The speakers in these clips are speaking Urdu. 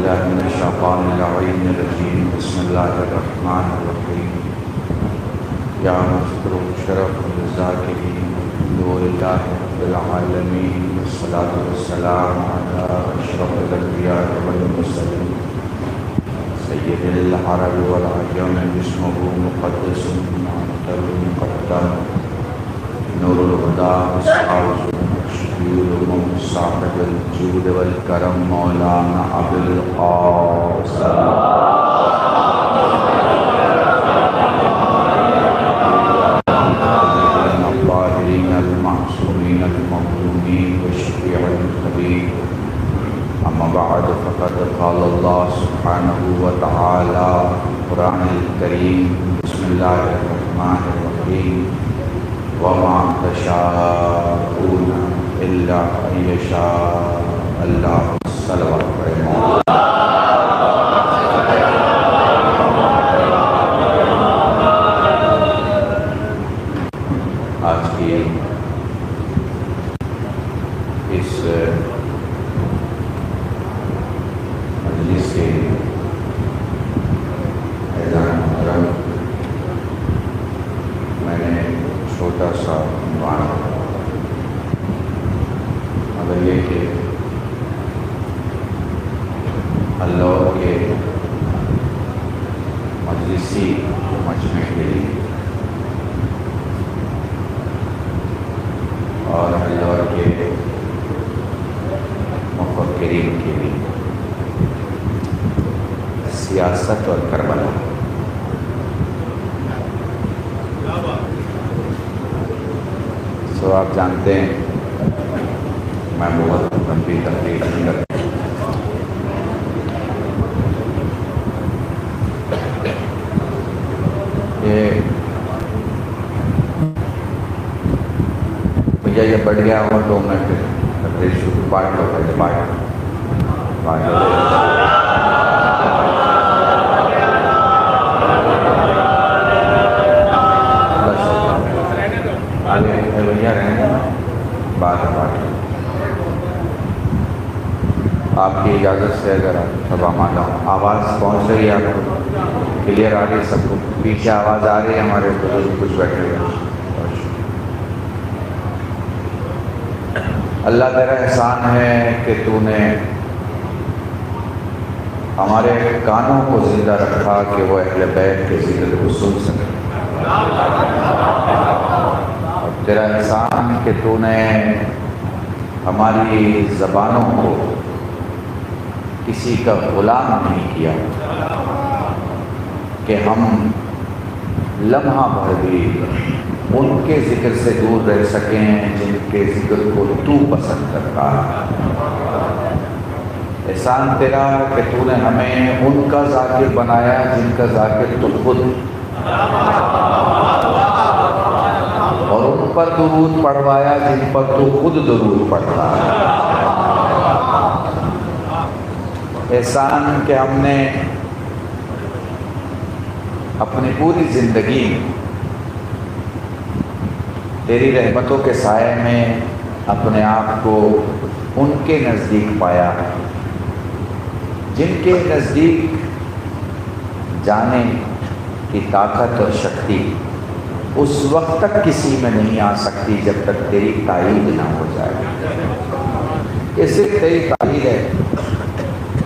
بالله من الشيطان اللعين الرجيم. بسم الله الرحمن الرحيم. يا مذكر الشرف للذاكرين نور الله رب العالمين، والصلاة والسلام على أشرف الأنبياء والمرسلين سيد العرب والعجم، اسمه مقدس معطر مقدم، نور الهدى شفيع الأمم صاحب الجود والكرم، مولانا أبي القاسم الطاهرين المعصومين المظلومين وشفيع المذنبين. أما بعد، فقد قال الله سبحانه وتعالى في القرآن الكريم: بسم الله الرحمن الرحيم. وما تشاءون إلا أن يشاء الله. صلوات آج کی اس مجلس کے اعزاز محترم، میں نے چھوٹا سا عنوان مگر یہ کہ اللہ کے مجلسی مجمع کے لیے اور اللہ کے مفکرین کے لیے سیاست اور کربلا. آپ جانتے ہیں میں بہت لمبی تقریر نہیں کرتا. یہ بھیا یہ بڑھ گیا ہوا تو میں پھر تقریر شروع بانٹ لو پہلے بانٹ بھیا رہنے بات آپ کی اجازت سے اگر سب آمادہ ہوں. آواز پہنچ رہی ہے آپ کو؟ کلیئر آ رہی ہے سب کو؟ پیچھے آواز آ رہی ہے؟ ہمارے بزرگ کچھ بیٹھے ہوئے. اللہ تیرا احسان ہے کہ تو نے ہمارے کانوں کو زندہ رکھا کہ وہ اہل بیت کے ذکر کو سن سکے. تیرا احسان کہ تو نے ہماری زبانوں کو کسی کا غلام نہیں کیا کہ ہم لمحہ بھر بھی ان کے ذکر سے دور رہ سکیں جن کے ذکر کو تو پسند کرتا ہے. احسان تیرا کہ تو نے ہمیں ان کا ذاکر بنایا جن کا ذاکر تو خود، اور ان پر درود پڑھوایا جن پر تو خود درود پڑھتا ہے. احسان کہ ہم نے اپنی پوری زندگی تیری رحمتوں کے سائے میں اپنے آپ کو ان کے نزدیک پایا جن کے نزدیک جانے کی طاقت اور شکتی اس وقت تک کسی میں نہیں آ سکتی جب تک تیری تائید نہ ہو جائے. یہ صرف تیری تائید ہے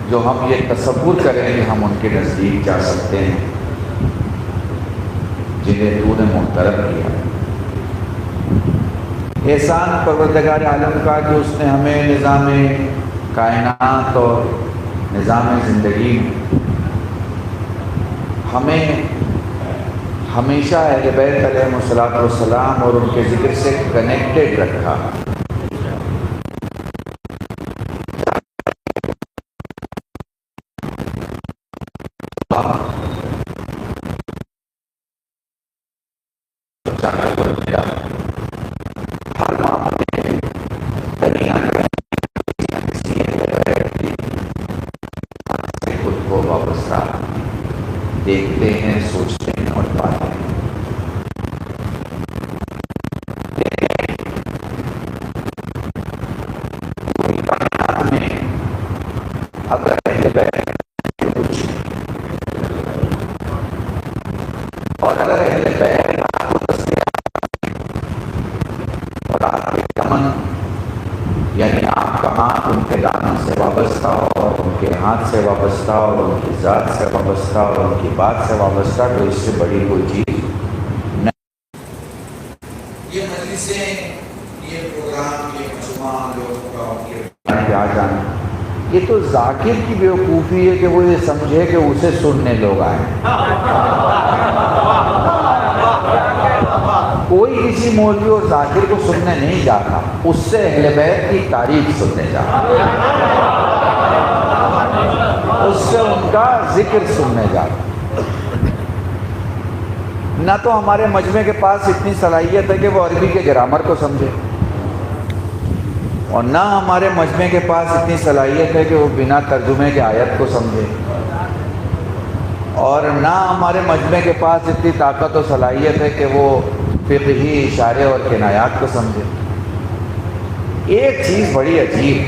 جو ہم یہ تصور کریں کہ ہم ان کے نزدیک جا سکتے ہیں جنہیں تو نے محترم کیا. احسان پروردگار عالم کا کہ اس نے ہمیں نظام کائنات اور نظام زندگی ہمیں ہمیشہ اہل بیت علیہ الصلوۃ والسلام اور ان کے ذکر سے کنیکٹڈ رکھا. خود کو وابستہ دیکھتے ہیں، سوچتے ہیں اور پاتے ہیں. اگر اہل بیت وابستہ اور ان کے ہاتھ سے وابستہ اور ان کی ذات سے وابستہ اور ان کی بات سے وابستہ، تو اس سے بڑی کوئی چیز نہیں۔ یہ مجلسیں، یہ پروگرام، یہ مجموعہ لوگوں کا ان کے آ جانا، یہ تو ذاکر کی بیوقوفی ہے کہ وہ یہ سمجھے کہ اسے سننے لوگ آئے۔ کوئی کسی مولوی اور ذاکر کو سننے نہیں جاتا، اس سے اہل بیت کی تعریف سننے جاتا، اس سے ان کا ذکر سننے جاتا۔ نہ تو ہمارے مجمع کے پاس اتنی صلاحیت ہے کہ وہ عربی کے گرامر کو سمجھے، اور نہ ہمارے مجمع کے پاس اتنی صلاحیت ہے کہ وہ بنا ترجمے کے آیت کو سمجھے، اور نہ ہمارے مجمع کے پاس اتنی طاقت و صلاحیت ہے کہ وہ فقہی اشارے اور کنایات کو سمجھے۔ ایک چیز بڑی عجیب،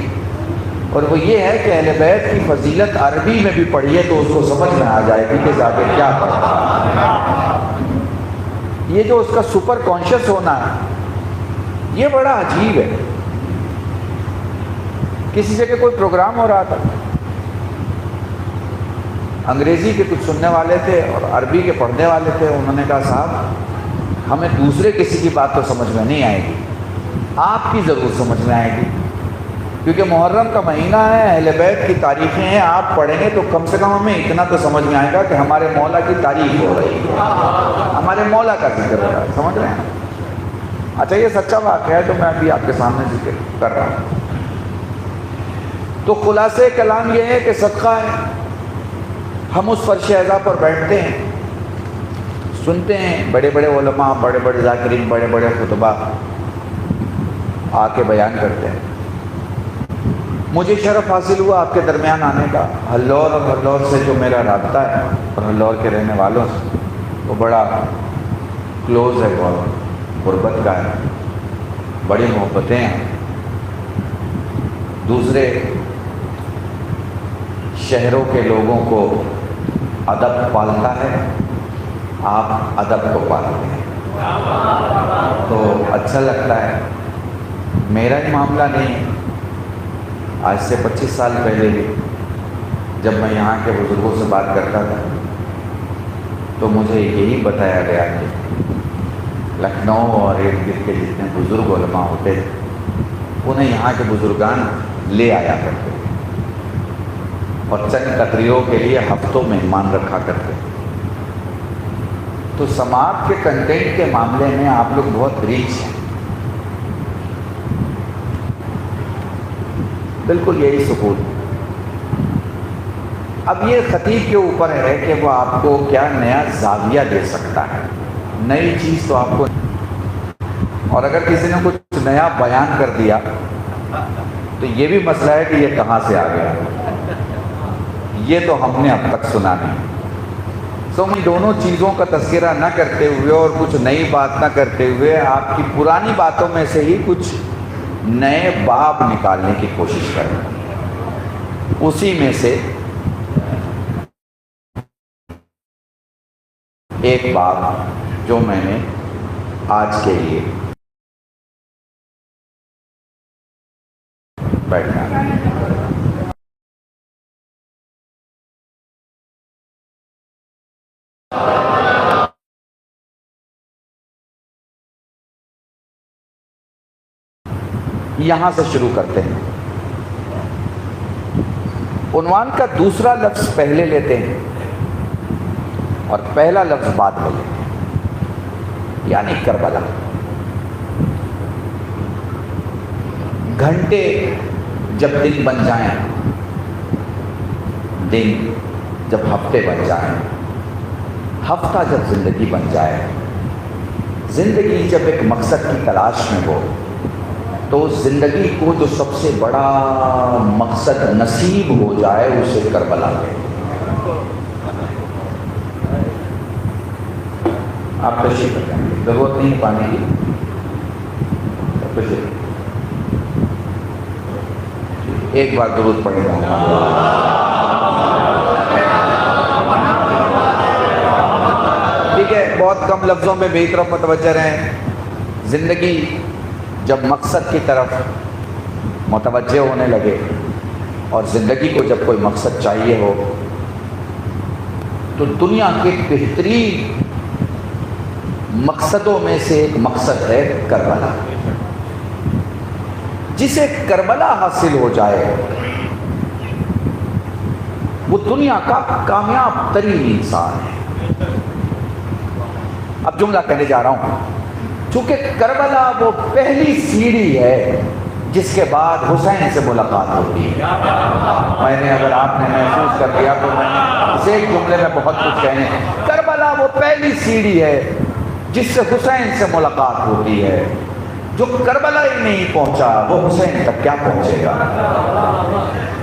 اور وہ یہ ہے کہ اہل بیت کی فضیلت عربی میں بھی پڑھیے تو اس کو سمجھ میں آ جائے گی کہ ذاکر کیا پڑھا۔ یہ جو اس کا سپر کانشیس ہونا ہے، یہ بڑا عجیب ہے۔ کسی جگہ کوئی پروگرام ہو رہا تھا، انگریزی کے کچھ سننے والے تھے اور عربی کے پڑھنے والے تھے، انہوں نے کہا صاحب ہمیں دوسرے کسی کی بات تو سمجھ میں نہیں آئے گی، آپ کی ضرور سمجھ میں آئے گی، کیونکہ محرم کا مہینہ ہے، اہل بیت کی تعریفیں ہیں، آپ پڑھیں گے تو کم سے کم ہمیں اتنا تو سمجھ میں آئے گا کہ ہمارے مولا کی تعریف ہو رہی ہے، ہمارے مولا کا ذکر ہو رہا ہے، سمجھ رہے ہیں؟ اچھا یہ سچا واقعہ ہے تو میں ابھی آپ کے سامنے ذکر کر رہا ہوں۔ تو خلاصہ کلام یہ ہے کہ صدقہ ہے، ہم اس فرش اعضا پر بیٹھتے ہیں، سنتے ہیں، بڑے بڑے علماء، بڑے بڑے ذاکرین، بڑے بڑے خطبہ آ کے بیان کرتے ہیں۔ مجھے شرف حاصل ہوا آپ کے درمیان آنے کا، ہلور اور ہلور سے جو میرا رابطہ ہے اور ہلور کے رہنے والوں سے وہ بڑا کلوز ہے، بہت قربت کا ہے، بڑی محبتیں ہیں۔ دوسرے شہروں کے لوگوں کو ادب پالتا ہے، آپ ادب کو پالتے ہیں تو اچھا لگتا ہے۔ میرا ہی معاملہ نہیں، آج سے 25 سال پہلے بھی جب میں یہاں کے بزرگوں سے بات کرتا تھا تو مجھے یہی بتایا گیا کہ لکھنؤ اور ارد گرد کے جتنے بزرگ علماء ہوتے تھے انہیں یہاں کے بزرگان لے آیا کرتے اور چند تقریروں کے لیے ہفتوں مہمان رکھا کرتے۔ تو سماعت کے کنٹینٹ کے معاملے میں آپ لوگ بہت ریچ ہیں، بالکل یہی سکون۔ اب یہ خطیب کے اوپر ہے کہ وہ آپ کو کیا نیا زاویہ دے سکتا ہے، نئی چیز تو آپ کو، اور اگر کسی نے کچھ نیا بیان کر دیا تو یہ بھی مسئلہ ہے کہ یہ کہاں سے آ گیا، یہ تو ہم نے اب تک سنا نہیں۔ سو ان دونوں چیزوں کا تذکرہ نہ کرتے ہوئے اور کچھ نئی بات نہ کرتے ہوئے آپ کی پرانی باتوں میں سے ہی کچھ نئے باب نکالنے کی کوشش کریں۔ اسی میں سے ایک باب جو میں نے آج کے لیے بیٹھنا یہاں سے شروع کرتے ہیں۔ عنوان کا دوسرا لفظ پہلے لیتے ہیں اور پہلا لفظ بعد میں لیتے ہیں، یعنی کربلا۔ گھنٹے جب دن بن جائیں، دن جب ہفتے بن جائیں، ہفتہ جب زندگی بن جائے، زندگی جب ایک مقصد کی تلاش میں ہو تو زندگی کو جو سب سے بڑا مقصد نصیب ہو جائے اسے کربلا ہے۔ آپ تشریف رکھیں، ضرورت نہیں پانے کی، ایک بار درود پڑھیں گا۔ ٹھیک ہے، بہت کم لفظوں میں میری طرف متوجہ رہیں۔ زندگی جب مقصد کی طرف متوجہ ہونے لگے اور زندگی کو جب کوئی مقصد چاہیے ہو تو دنیا کے بہترین مقصدوں میں سے ایک مقصد ہے کربلا۔ جسے کربلا حاصل ہو جائے وہ دنیا کا کامیاب ترین انسان ہے۔ اب جملہ کہنے جا رہا ہوں، چونکہ کربلا وہ پہلی سیڑھی ہے جس کے بعد حسین سے ملاقات ہوتی ہے۔ میں نے اگر آپ نے محسوس کر لیا تو میں نے ایک جملے میں بہت کچھ کہنے، کربلا وہ پہلی سیڑھی ہے جس سے حسین سے ملاقات ہوتی ہے۔ جو کربلا ہی نہیں پہنچا وہ حسین تک کیا پہنچے گا؟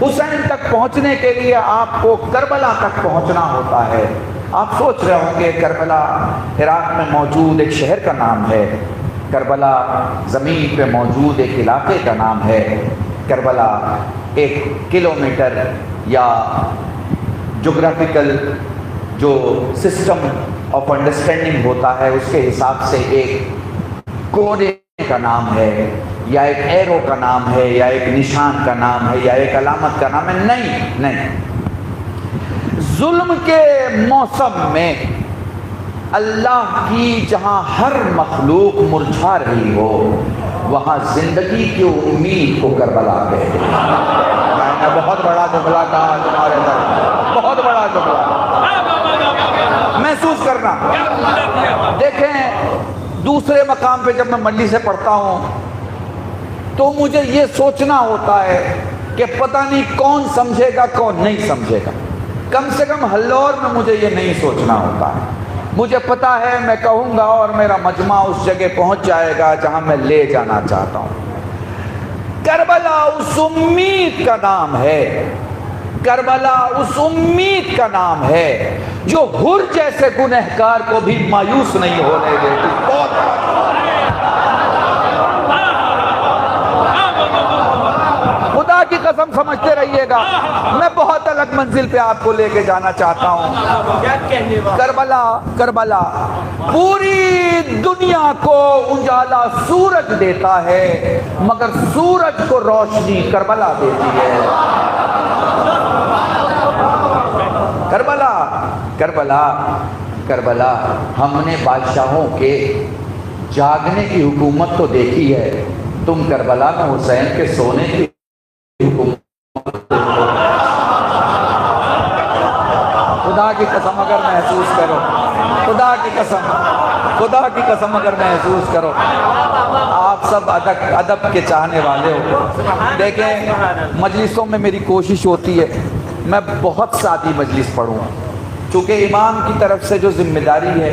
حسین تک پہنچنے کے لیے آپ کو کربلا تک پہنچنا ہوتا ہے۔ آپ سوچ رہے ہوں گے کربلا عراق میں موجود ایک شہر کا نام ہے، کربلا زمین پہ موجود ایک علاقے کا نام ہے، کربلا ایک کلومیٹر یا جغرافیکل جو سسٹم آف انڈرسٹینڈنگ ہوتا ہے اس کے حساب سے ایک کونے کا نام ہے، یا ایک ایرو کا نام ہے، یا ایک نشان کا نام ہے، یا ایک علامت کا نام ہے۔ نہیں، ظلم کے موسم میں اللہ کی جہاں ہر مخلوق مرجھا رہی ہو وہاں زندگی کی امید کو کربلا کہتے ہیں۔ میں نے بہت بڑا جملہ کہا تمہارے در، بہت بڑا جملہ، محسوس کرنا۔ دیکھیں دوسرے مقام پہ جب میں مجلس سے پڑھتا ہوں تو مجھے یہ سوچنا ہوتا ہے کہ پتہ نہیں کون سمجھے گا کون نہیں سمجھے گا۔ کم سے کم ہلور میں مجھے یہ نہیں سوچنا ہوتا ہے، مجھے پتا ہے میں کہوں گا اور میرا مجمع اس جگہ پہنچ جائے گا جہاں میں لے جانا چاہتا ہوں۔ کربلا اس امید کا نام ہے، کربلا اس امید کا نام ہے جو حر جیسے گنہگار کو بھی مایوس نہیں ہونے دیتی۔ بہت خدا کی قسم سمجھتے رہیے گا، میں بہت الگ منزل پہ آپ کو لے کے جانا چاہتا ہوں۔ کربلا پوری دنیا کو اجالا سورج دیتا ہے مگر سورج کو روشنی کربلا دیتی ہے۔ کربلا ہم نے بادشاہوں کے جاگنے کی حکومت تو دیکھی ہے، تم کربلا میں حسین کے سونے کی حکومت۔ خدا کی قسم اگر محسوس کرو، خدا کی قسم اگر محسوس کرو، آپ سب ادب کے چاہنے والے ہو۔ دیکھیں مجلسوں میں میری کوشش ہوتی ہے میں بہت سادی مجلس پڑھوں، چونکہ امام کی طرف سے جو ذمہ داری ہے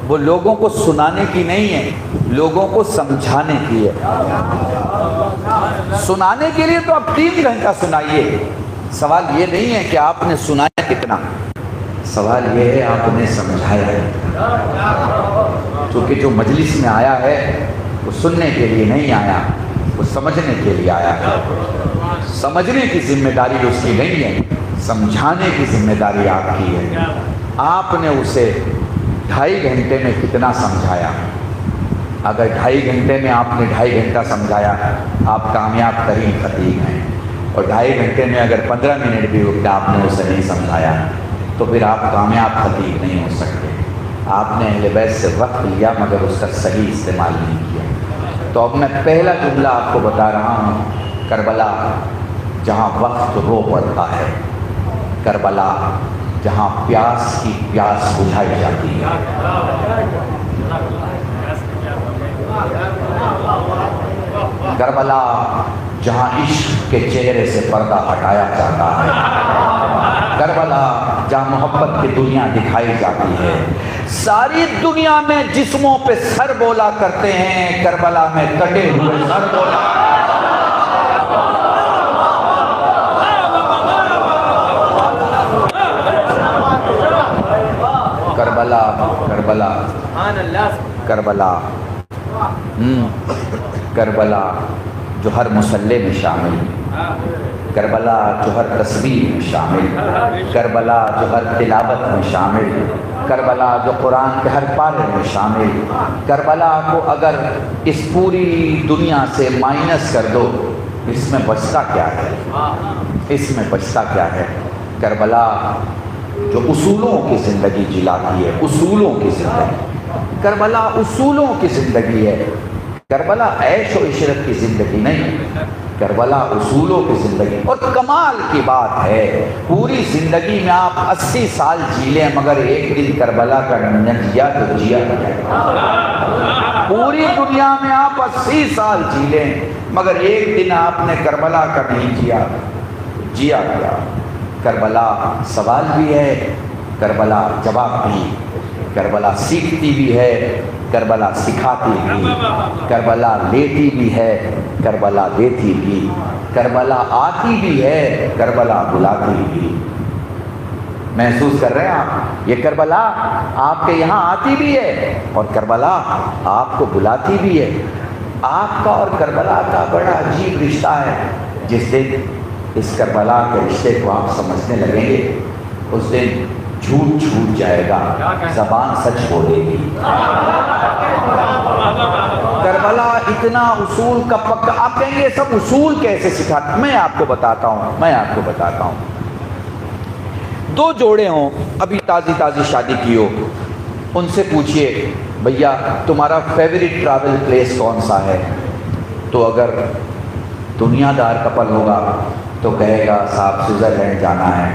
وہ لوگوں کو سنانے کی نہیں ہے، لوگوں کو سمجھانے کی ہے۔ سنانے کے لیے تو آپ 3 گھنٹہ سنائیے، سوال یہ نہیں ہے کہ آپ نے سنایا کتنا، سوال یہ ہے آپ نے سمجھایا ہے۔ کیونکہ جو مجلس میں آیا ہے وہ سننے کے لیے نہیں آیا، وہ سمجھنے کے لیے آیا ہے۔ سمجھنے کی ذمہ داری اس کی نہیں ہے، سمجھانے کی ذمہ داری آپ کی ہے۔ آپ نے اسے 2.5 گھنٹے میں کتنا سمجھایا؟ اگر 2.5 گھنٹے میں آپ نے 2.5 گھنٹہ سمجھایا آپ کامیاب ترین خطیب ہیں، اور 2.5 گھنٹے میں اگر 15 منٹ بھی آپ نے اسے نہیں سمجھایا تو پھر آپ کامیاب خطیب نہیں ہو سکتے۔ آپ نے اہل بیت سے وقت لیا مگر اس کا صحیح استعمال نہیں کیا۔ تو اب میں پہلا جملہ آپ کو بتا رہا ہوں، کربلا جہاں وقت رو پڑتا ہے، کربلا جہاں پیاس کی پیاس بجھائی جاتی ہے، کربلا جہاں عشق کے چہرے سے پردہ ہٹایا جاتا ہے، کربلا جہاں محبت کی دنیا دکھائی جاتی ہے۔ ساری دنیا میں جسموں پہ سر بولا کرتے ہیں، کربلا میں کٹے ہوئے سر بولا۔ کربلا جو ہر مصلی میں شامل، کربلا جو ہر تسبیح میں شامل، کربلا جو ہر تلاوت میں شامل، کربلا جو قرآن کے ہر پارے میں شامل۔ کربلا کو اگر اس پوری دنیا سے مائنس کر دو اس میں بچتا کیا ہے؟ اس میں بچتا کیا ہے؟ کربلا جو اصولوں کی زندگی جلاتی ہے، اصولوں کی زندگی، کربلا اصولوں کی زندگی ہے، کربلا عیش و عشرت کی زندگی نہیں، کربلا اصولوں کی زندگی۔ اور کمال کی بات ہے، پوری زندگی میں آپ 80 سال جی لیں مگر ایک دن کربلا کا نہ جیا تو جیا کیا؟ پوری دنیا میں آپ 80 سال جی لیں مگر ایک دن آپ نے کربلا کا نہیں جیا، جیا کیا؟ کربلا سوال بھی ہے، کربلا جواب بھی، کربلا سیکھتی بھی ہے، کربلا سکھاتی بھی، کربلا لیتی بھی ہے، کربلا دیتی بھی، کربلا آتی بھی ہے، کربلا بلاتی بھی۔ محسوس کر رہے ہیں آپ؟ یہ کربلا آپ کے یہاں آتی بھی ہے اور کربلا آپ کو بلاتی بھی ہے۔ آپ کا اور کربلا کا بڑا عجیب رشتہ ہے۔ جس دن اس کربلا کے رشتے کو آپ سمجھنے لگیں گے اس دن جھوٹ چھوٹ جائے گا، زبان سچ بولے گی۔ کربلا اتنا اصول کا پکا، آپ کہیں گے سب اصول کیسے سکھاتے؟ میں آپ کو بتاتا ہوں۔ 2 جوڑے ہوں، ابھی تازی شادی کی ہو، ان سے پوچھئے بھیا تمہارا فیوریٹ ٹریول پلیس کون سا ہے؟ تو اگر دنیا دار کپل ہوگا تو کہے گا صاحب سوئٹزرلینڈ جانا ہے،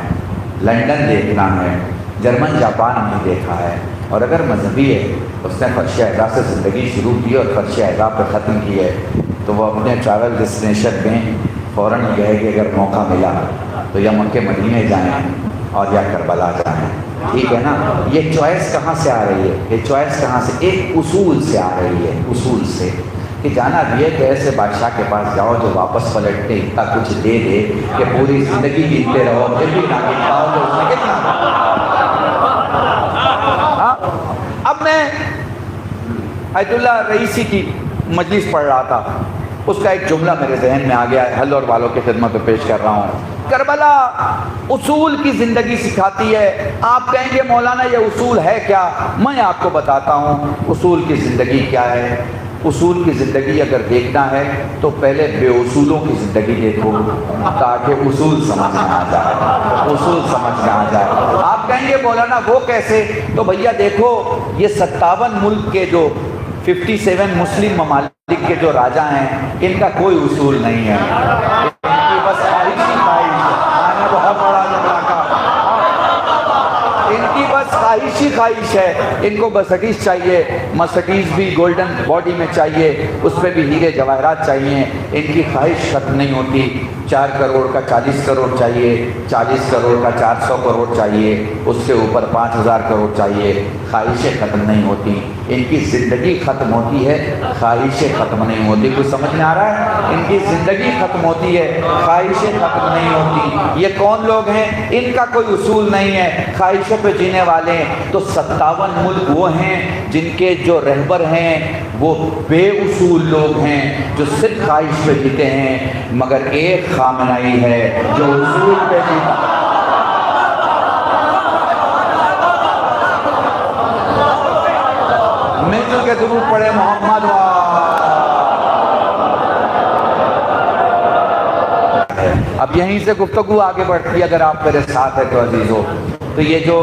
لنڈن دیکھنا ہے، جرمن جاپان نہیں دیکھا ہے۔ اور اگر مذہبی ہے، اس نے فرش اعضاء سے زندگی شروع کی اور فرش اعضاء پہ ختم کی ہے، تو وہ اپنے ٹریول ڈیسٹینیشن میں فوراً کہے کہ اگر موقع ملا تو یا مکہ مدینے جائیں اور یا کربلا جائیں۔ ٹھیک ہے نا؟ یہ چوائس کہاں سے آ رہی ہے؟ یہ چوائس کہاں سے؟ ایک اصول سے آ رہی ہے، اصول سے کہ جانا بھی ہے کہ ایسے بادشاہ کے پاس جاؤ جو واپس پلٹ کے اتنا کچھ دے دے کہ پوری زندگی جیتے رہو پھر بھی نہ مل پاؤ تو اس میں کتنا۔ اب میں آیت اللہ رئیسی کی مجلس پڑھ رہا تھا، اس کا ایک جملہ میرے ذہن میں آ گیا ہے، حل اور والوں کی خدمت میں پیش کر رہا ہوں۔ کربلا اصول کی زندگی سکھاتی ہے۔ آپ کہیں گے مولانا یہ اصول ہے کیا؟ میں آپ کو بتاتا ہوں اصول کی زندگی کیا ہے۔ اصول کی زندگی اگر دیکھنا ہے تو پہلے بے اصولوں کی زندگی دیکھو تاکہ اصول سمجھ میں آ جائے، اصول سمجھ میں آ جائے۔ آپ کہیں گے مولانا وہ کیسے؟ تو بھیا دیکھو یہ 57 ملک کے جو 57 مسلم ممالک کے جو راجا ہیں ان کا کوئی اصول نہیں ہے، ان کی بس خواہش ہے، میں نے بہت بڑا جھگڑا کہا، ان کی بس خواہش ہے، ان کو مرسڈیز چاہیے، مرسڈیز بھی گولڈن باڈی میں چاہیے، اس پہ بھی ہیرے جواہرات چاہیے، ان کی خواہش ختم نہیں ہوتی۔ 4 کروڑ کا 40 کروڑ چاہیے، 40 کروڑ کا 400 کروڑ چاہیے، اس سے اوپر 5000 کروڑ چاہیے، خواہشیں ختم نہیں ہوتی۔ ان کی زندگی ختم ہوتی ہے، خواہشیں ختم نہیں ہوتی۔ کچھ سمجھ میں آ رہا ہے؟ ان کی زندگی ختم ہوتی ہے، خواہشیں ختم نہیں ہوتی۔ یہ کون لوگ ہیں؟ ان کا کوئی اصول نہیں ہے، خواہشوں پہ جینے والے ہیں۔ تو 57 ملک وہ ہیں جن کے جو رہبر ہیں وہ بے اصول لوگ ہیں، جو صرف خواہش پہ جیتے ہیں، مگر ایک خامنائی ہے جو اصول پہ جیتا۔ مل جل کے درود پڑھے محمد اب یہیں سے گفتگو آگے بڑھتی ہے اگر آپ میرے ساتھ ہے تو عزیزو۔ تو یہ جو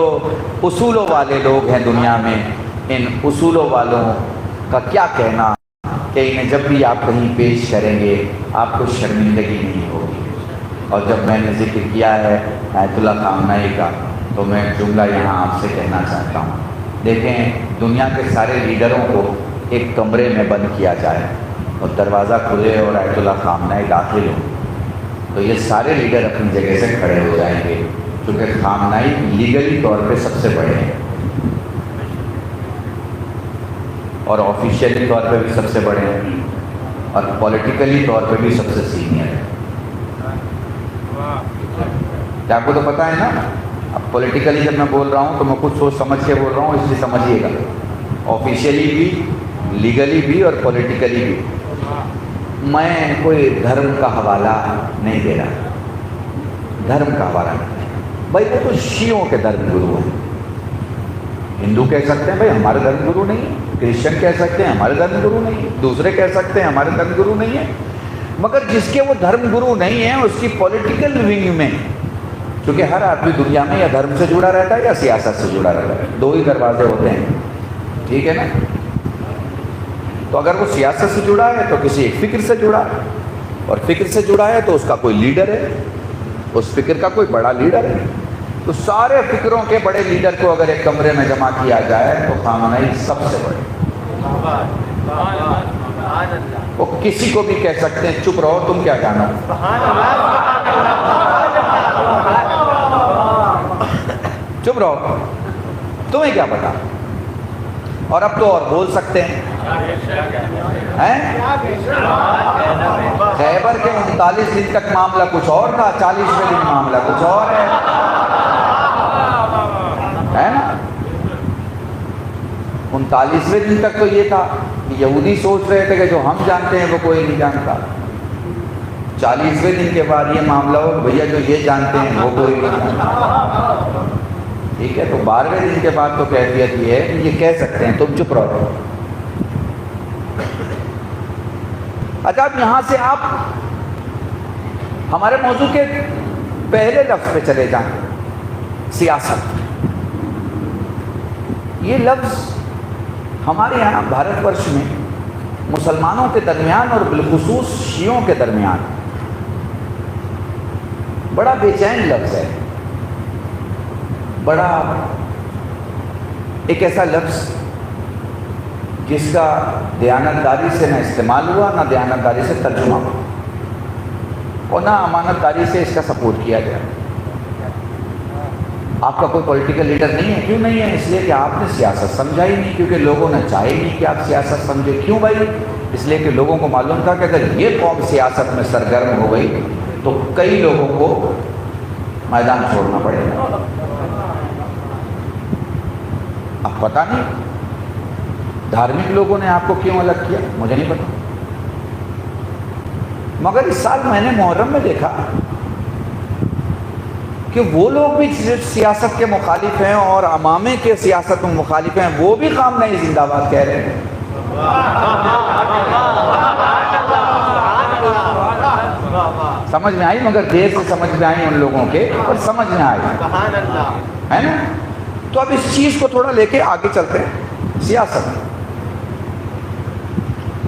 اصولوں والے لوگ ہیں دنیا میں، ان اصولوں والوں کا کیا کہنا کہ انہیں جب بھی آپ کہیں پیش کریں گے آپ کو شرمندگی نہیں ہوگی۔ اور جب میں نے ذکر کیا ہے آیت اللہ خامنہئی کا تو میں جملہ یہاں آپ سے کہنا چاہتا ہوں۔ دیکھیں دنیا کے سارے لیڈروں کو ایک کمرے میں بند کیا جائے اور دروازہ کھلے اور آیت اللہ خامنہئی داخل ہوں تو یہ سارے لیڈر اپنی جگہ سے کھڑے ہو جائیں گے، کیونکہ خامنہئی لیگلی طور پہ سب سے بڑے ہیں اور آفیشیلی طور پہ بھی سب سے بڑے ہیں اور پولیٹیکلی طور پہ بھی سب سے سینئر ہیں۔ کیا آپ کو تو پتہ ہے نا؟ اب پولیٹیکلی جب میں بول رہا ہوں تو میں کچھ سوچ سمجھ کے بول رہا ہوں، اس لیے سمجھیے گا، آفیشیلی بھی، لیگلی بھی اور پولیٹیکلی بھی۔ میں کوئی دھرم کا حوالہ نہیں دے رہا، دھرم کا حوالہ نہیں، بھائی وہ تو شیعوں کے دھرم گرو ہیں۔ ہندو کہہ سکتے ہیں بھائی ہمارے دھرم گرو نہیں ہے، کرسچن کہہ سکتے ہیں ہمارے دھرم گرو نہیں ہے، دوسرے کہہ سکتے ہیں ہمارے دھرم گرو نہیں ہے۔ مگر جس کے وہ دھرم گرو نہیں ہیں اس کی پولیٹیکل ونگ میں، کیونکہ ہر آدمی دنیا میں یا دھرم سے جڑا رہتا ہے یا سیاست سے جڑا رہتا ہے، دو ہی دروازے ہوتے ہیں، ٹھیک ہے نا؟ تو اگر وہ سیاست سے جڑا ہے تو کسی ایک فکر سے جڑا ہے، اور فکر سے جڑا ہے تو اس کا کوئی لیڈر ہے، اس فکر کا کوئی بڑا لیڈر ہے. تو سارے فکروں کے بڑے لیڈر کو اگر ایک کمرے میں جمع کیا جائے تو خامنہ ای سب سے بڑے. وہ کسی کو بھی کہہ سکتے ہیں چپ رہو تم کیا جانو، چپ رہو تمہیں کیا پتا. اور اب تو اور بول سکتے ہیں. خیبر کے 39 دن تک معاملہ کچھ اور تھا، 40ویں دن معاملہ کچھ اور ہے نا. 39ویں دن تک تو یہ تھا کہ یہودی سوچ رہے تھے کہ جو ہم جانتے ہیں وہ کوئی نہیں جانتا. 40ویں دن کے بعد یہ معاملہ ہو بھیا جو یہ جانتے ہیں وہ کوئی نہیں جانتا. ٹھیک ہے، تو 12ویں دن کے بعد تو کیفیت یہ ہے کہ یہ کہہ سکتے ہیں تم چپ رہو. اچھا اب یہاں سے آپ ہمارے موضوع کے پہلے لفظ پہ چلے جائیں، سیاست. یہ لفظ ہمارے یہاں بھارت ورش میں مسلمانوں کے درمیان اور بالخصوص شیعوں کے درمیان بڑا بے چین لفظ ہے، بڑا ایک ایسا لفظ جس کا دیانتداری سے نہ استعمال ہوا، نہ دیانتداری سے ترجمہ ہوا، اور نہ امانت داری سے اس کا سپورٹ کیا گیا. آپ کا کوئی پولیٹیکل لیڈر نہیں ہے. کیوں نہیں ہے؟ اس لیے کہ آپ نے سیاست سمجھا ہی نہیں، کیونکہ لوگوں نے چاہے نہیں کہ آپ سیاست سمجھے. کیوں بھائی؟ اس لیے کہ لوگوں کو معلوم تھا کہ اگر یہ قوم سیاست میں سرگرم ہو گئی تو کئی لوگوں کو میدان چھوڑنا پڑے گا. اب پتہ نہیں دھارمک لوگوں نے آپ کو کیوں الگ کیا، مجھے نہیں پتا. مگر اس سال میں نے محرم میں دیکھا کہ وہ لوگ بھی سیاست کے مخالف ہیں اور امامے کے سیاست میں مخالف ہیں، وہ بھی خامنہ ای زندہ باد کہہ رہے ہیں. سمجھ میں آئی، مگر دیر سے سمجھ میں آئی ان لوگوں کے، اور سمجھ میں آئی ہے نا. تو اب اس چیز کو تھوڑا لے کے آگے چلتے ہیں. سیاست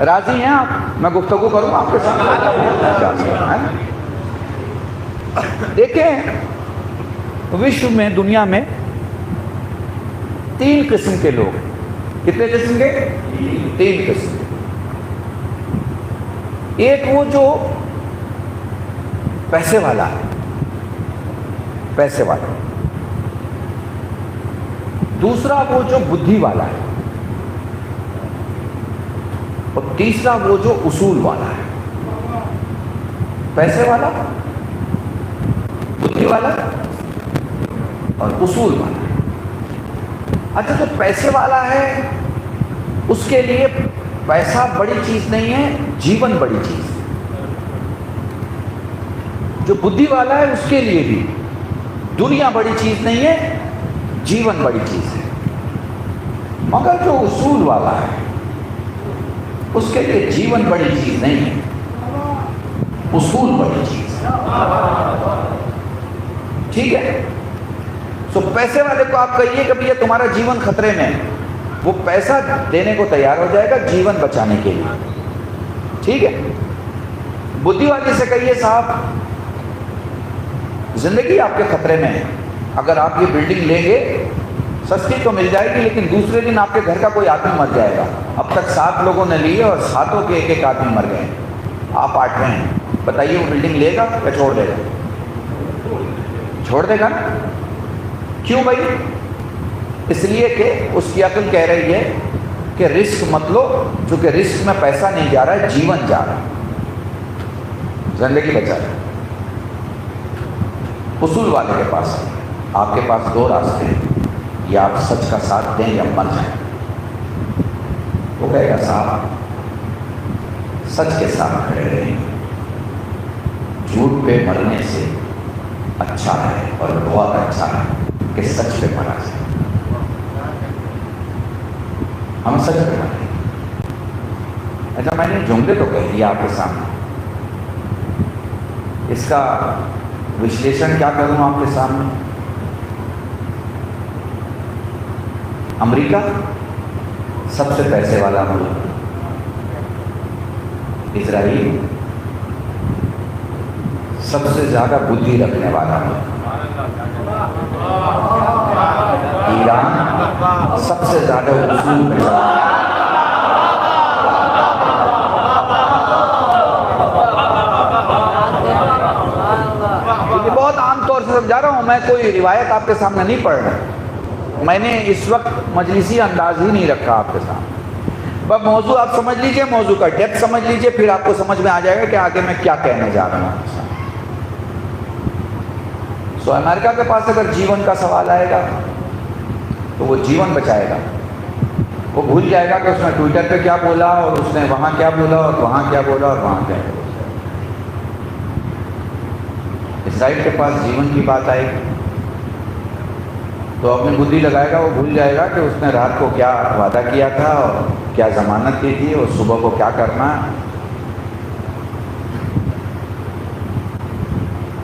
راضی ہیں آپ؟ میں گفتگو کروں آپ کے ساتھ. دیکھیں وشو میں، دنیا میں 3 قسم کے لوگ. کتنے قسم کے؟ 3 قسم. ایک وہ جو پیسے والا ہے، پیسے والا. دوسرا وہ جو بدھی والا ہے، اور تیسرا وہ جو اصول والا ہے. پیسے والا، بدھی والا اور اصول والا. اچھا جو پیسے والا ہے اس کے لیے پیسہ بڑی چیز نہیں ہے، جیون بڑی چیز ہے. جو بدھی والا ہے اس کے لیے بھی دنیا بڑی چیز نہیں ہے، جیون بڑی چیز ہے. مگر جو اصول والا ہے اس کے لیے جیون بڑی چیز نہیں ہے، اصول بڑی چیز ہے. ٹھیک ہے. تو پیسے والے کو آپ کہیے کہ بھیا تمہارا جیون خطرے میں ہے، وہ پیسہ دینے کو تیار ہو جائے گا جیون بچانے کے لیے. ٹھیک ہے. بدھی والے سے کہیے صاحب زندگی آپ کے خطرے میں ہے، اگر آپ یہ بلڈنگ لیں گے سستی تو مل جائے گی لیکن دوسرے دن آپ کے گھر کا کوئی آدمی مر جائے گا. اب تک 7 لوگوں نے لیے اور 7 کے ایک آدمی مر گئے. آپ 8ویں ہیں. بتائیے وہ بلڈنگ لے گا یا چھوڑ دے گا؟ چھوڑ دے گا نا. کیوں بھائی؟ اس لیے کہ اس کی عقل کہہ رہی ہے کہ رسک مت لو، چونکہ رسک میں پیسہ نہیں جا رہا ہے، جیون جا رہا ہے، زندگی بچا رہا ہے. اصول والے کے پاس آپ کے پاس 2 راستے ہیں، یا آپ سچ کا ساتھ دیں یا مر جائیں. وہ کہے گا صاحب سچ کے ساتھ کھڑے رہیں، جھوٹ پہ مرنے سے اچھا ہے اور بہت اچھا ہے کہ سچ پہ مرا جائے. ہم سچ پہ مریں. اچھا میں نے جملے تو کہہ دیا آپ کے سامنے، اس کا وشلیشن کیا کروں آپ کے سامنے؟ امریکہ سب سے پیسے والا ملک، اسرائیل سب سے زیادہ بدھی رکھنے والا ملک، ایران سب سے زیادہ اصول میں بہت عام طور سے سمجھا رہا ہوں، میں کوئی روایت آپ کے سامنے نہیں پڑھ رہا، میں نے اس وقت مجلسی انداز ہی نہیں رکھا آپ کے سامنے۔ بس موضوع آپ سمجھ لیجئے، موضوع کا ڈیپتھ سمجھ لیجئے، پھر آپ کو سمجھ میں آ جائے گا کہ آگے میں کیا کہنے جا رہا ہوں۔ سو امریکہ کے پاس اگر جیون کا سوال آئے گا تو وہ جیون بچائے گا، وہ بھول جائے گا کہ اس نے ٹویٹر پہ کیا بولا اور اس نے وہاں کیا بولا اور وہاں کیا بولا اور وہاں کیا بولا۔ اسرائیل کے پاس جیون کی بات آئے گی تو اپنی بدھی لگائے گا، وہ بھول جائے گا کہ اس نے رات کو کیا وعدہ کیا تھا اور کیا ضمانت دی تھی اور صبح کو کیا کرنا۔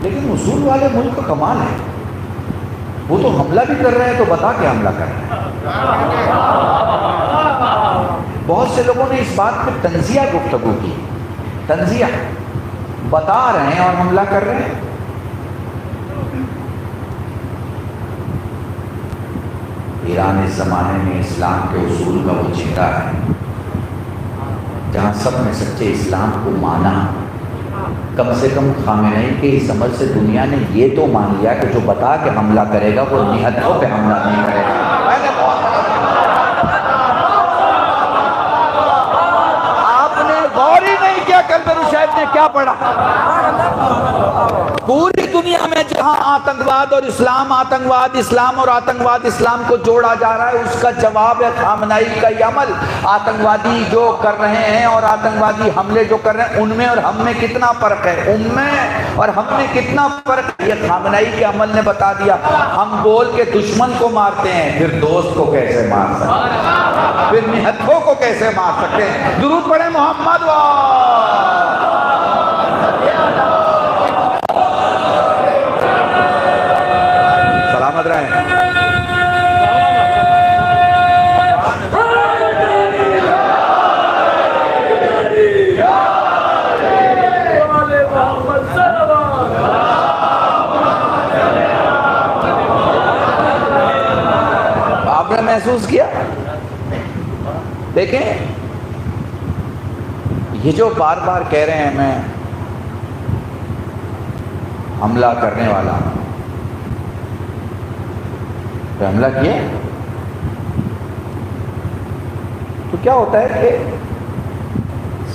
لیکن اصول والے ملک کا کمال ہے، وہ تو حملہ بھی کر رہے ہیں تو بتا کے حملہ کر رہے ہیں۔ بہت سے لوگوں نے اس بات پہ تنزیہ گفتگو کی، تنزیہ بتا رہے ہیں اور حملہ کر رہے ہیں۔ ایران اس زمانے میں اسلام کے اصول کا وہ چہرہ ہے جہاں سب نے سچے اسلام کو مانا۔ کم سے کم خامنئی کے اس عمل سے دنیا نے یہ تو مان لیا کہ جو بتا کے حملہ کرے گا وہ نہتوں پہ حملہ نہیں کرے گا۔ آپ نے غور ہی نہیں کیا کلبر شاہد نے کیا پڑھا۔ پوری دنیا میں جہاں آتنکواد اور اسلام، آتنکواد اسلام اور آتنکواد اسلام کو جوڑا جا رہا ہے، اس کا جواب ہے خامنئی کا یہ عمل۔ آتنکوادی جو کر رہے ہیں اور آتنکوادی حملے جو کر رہے ہیں، ان میں اور ہم میں کتنا فرق ہے، ان میں اور ہم میں کتنا فرق ہے، یہ خامنئی کے عمل نے بتا دیا۔ ہم بول کے دشمن کو مارتے ہیں، پھر دوست کو کیسے مار سکتے ہیں، پھر نہتوں کو کیسے مار سکتے ہیں۔ درود پڑھیں محمد سلامت رہیں۔ آپ نے محسوس کیا؟ دیکھیں یہ جو بار بار کہہ رہے ہیں میں حملہ کرنے والا، تو حملہ کیا تو کیا ہوتا ہے کہ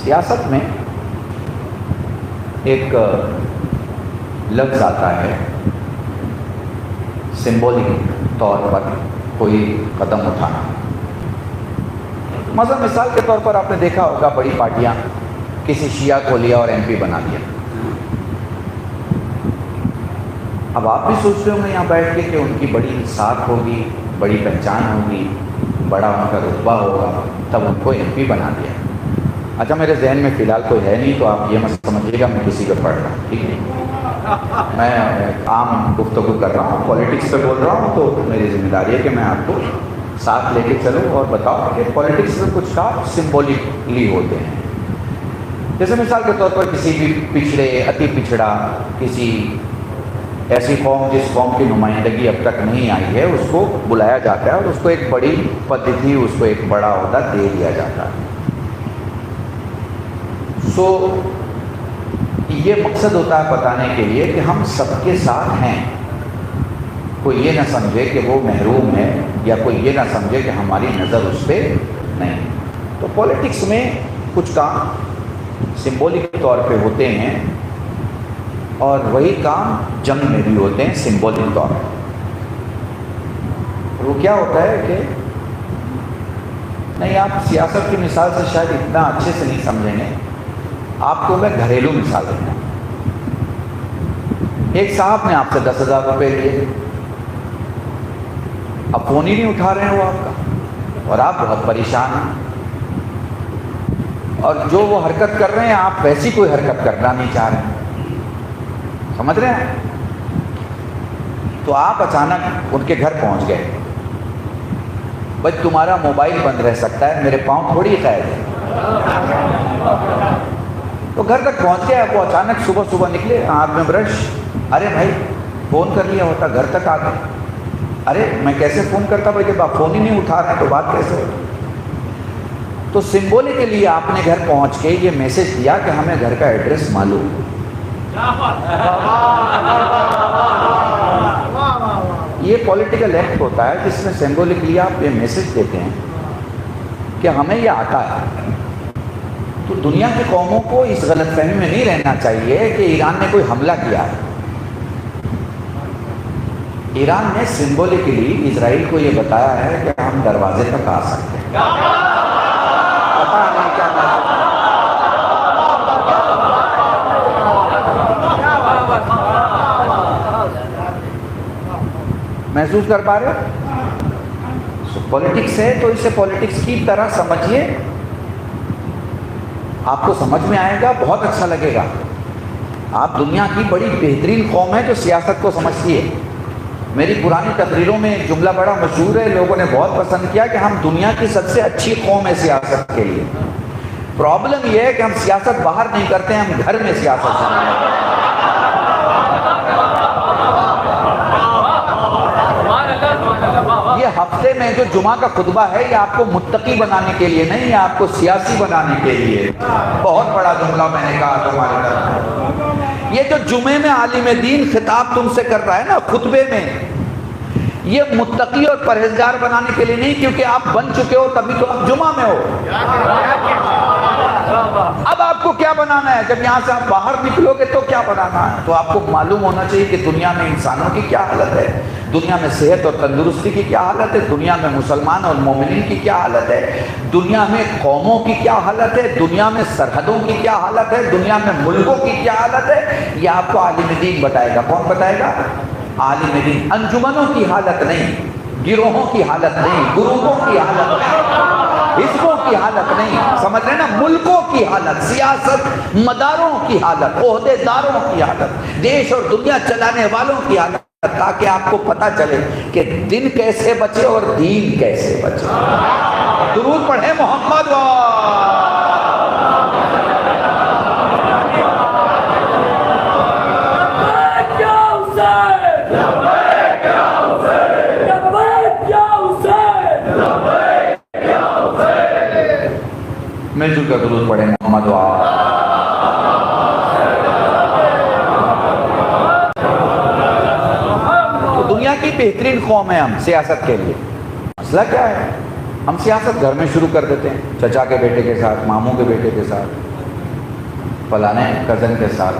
سیاست میں ایک لفظ آتا ہے سمبولک طور پر کوئی قدم اٹھانا۔ مثال کے طور پر آپ نے دیکھا ہوگا بڑی پارٹیاں کسی شیعہ کو لیا اور MP بنا دیا۔ اب آپ بھی سوچتے ہوں گے یہاں بیٹھ کے کہ ان کی بڑی ساکھ ہوگی، بڑی پہچان ہوگی، بڑا ان کا رتبہ ہوگا، تب ان کو MP بنا دیا۔ اچھا میرے ذہن میں فی الحال کوئی ہے نہیں تو آپ یہ مت سمجھیے گا میں کسی پہ پڑھ رہا ہوں، ٹھیک ہے؟ میں عام گفتگو کر رہا ہوں، پولیٹکس پہ بول رہا ہوں، تو میری ذمہ داری ہے کہ میں آپ کو ساتھ لے کے چلوں اور بتاؤ کہ پولیٹکس میں کچھ کام سمبولکلی ہوتے ہیں۔ جیسے مثال کے طور پر کسی بھی پچھڑے، اتی پچھڑا، کسی ایسی قوم جس قوم کی نمائندگی اب تک نہیں آئی ہے، اس کو بلایا جاتا ہے اور اس کو ایک بڑی پدھتی، اس کو ایک بڑا عہدہ دے دیا جاتا ہے۔ سو یہ مقصد ہوتا ہے بتانے کے لیے کہ ہم سب کے ساتھ ہیں، کوئی یہ نہ سمجھے کہ وہ محروم ہے، یا کوئی یہ نہ سمجھے کہ ہماری نظر اس پہ نہیں۔ تو پولیٹکس میں کچھ کام سمبولک طور پہ ہوتے ہیں اور وہی کام جنگ میں بھی ہوتے ہیں سمبولک طور پر۔ وہ کیا ہوتا ہے کہ نہیں، آپ سیاست کی مثال سے شاید اتنا اچھے سے نہیں سمجھیں گے، آپ کو میں گھریلو مثال دیتا ہوں۔ ایک صاحب نے آپ سے 10,000 روپے لیے، اب فون ہی نہیں اٹھا رہے ہیں وہ آپ کا، اور آپ بہت پریشان ہیں، اور جو وہ حرکت کر رہے ہیں آپ ویسی کوئی حرکت کرنا نہیں چاہ رہے ہیں۔ سمجھ رہے ہیں؟ تو آپ اچانک ان کے گھر پہنچ گئے. بھائی تمہارا موبائل بند رہ سکتا ہے، میرے پاؤں تھوڑی قید ہے. تو گھر تک پہنچ گئے. وہ اچانک صبح صبح نکلے، ہاتھ میں برش. ارے بھائی فون کر لیا ہوتا، گھر تک آ گئے. ارے میں کیسے فون کرتا بھائی، جب آپ فون ہی نہیں اٹھا رہے ہیں تو بات کیسے ہو؟ تو سمبولکلی آپ نے گھر پہنچ کے یہ میسج دیا کہ ہمیں گھر کا ایڈریس معلوم. یہ پولیٹیکل ایکٹ ہوتا ہے جس میں سمبولکلی آپ یہ میسج دیتے ہیں کہ ہمیں یہ آتا ہے. تو دنیا کی قوموں کو اس غلط فہمی میں نہیں رہنا چاہیے کہ ایران نے کوئی حملہ کیا ہے. ایران نے سمبولکلی اسرائیل کو یہ بتایا ہے کہ ہم دروازے تک آ سکتے ہیں. پتہ نہیں کیا محسوس کر پا رہے ہو؟ پولیٹکس ہے تو اسے پولیٹکس کی طرح سمجھیے. آپ کو سمجھ میں آئے گا، بہت اچھا لگے گا. آپ دنیا کی بڑی بہترین قوم ہے جو سیاست کو سمجھتی ہے. میری پرانی تقریروں میں ایک جملہ بڑا مشہور ہے، لوگوں نے بہت پسند کیا کہ ہم دنیا کی سب سے اچھی قوم ہے سیاست کے لیے. پرابلم یہ ہے کہ ہم سیاست باہر نہیں کرتے ہیں، ہم گھر میں سیاست کرتے ہیں. یہ ہفتے میں جو جمعہ کا خطبہ ہے یہ آپ کو متقی بنانے کے لیے نہیں، آپ کو سیاسی بنانے کے لیے. بہت بڑا جملہ میں نے کہا تمہارے طرف. یہ جو جمعے میں عالم دین خطاب تم سے کر رہا ہے نا خطبے میں، یہ متقی اور پرہیزگار بنانے کے لیے نہیں، کیونکہ آپ بن چکے ہو تبھی تو آپ جمعہ میں ہو. اب آپ کو کیا بنانا ہے؟ جب یہاں سے آپ باہر نکلو گے تو کیا بنانا ہے؟ تو آپ کو معلوم ہونا چاہیے کہ دنیا میں انسانوں کی کیا حالت ہے، دنیا میں صحت اور تندرستی کی کیا حالت ہے، دنیا میں مسلمان اور مومنین کی کیا حالت ہے، دنیا میں قوموں کی کیا حالت ہے، دنیا میں سرحدوں کی کیا حالت ہے، دنیا میں ملکوں کی کیا حالت ہے. یہ آپ کو عالم دین بتائے گا. کون بتائے گا؟ عالم دین. انجمنوں کی حالت نہیں، گروہوں کی حالت نہیں، گروہوں کی حالت نہیں، حزبوں کی حالت نہیں، سمجھ رہے نا، ملکوں کی حالت، سیاست مداروں کی حالت، عہدے داروں کی حالت، دیش اور دنیا چلانے والوں کی حالت، تاکہ آپ کو پتہ چلے کہ دن کیسے بچے اور دین کیسے بچے. درود پڑھیں محمد مل جل کر درود پڑھیں محمد تو دنیا کی بہترین قوم ہے ہم سیاست کے لیے. مسئلہ کیا ہے؟ ہم سیاست گھر میں شروع کر دیتے ہیں، چچا کے بیٹے کے ساتھ، ماموں کے بیٹے کے ساتھ، فلانے کزن کے ساتھ،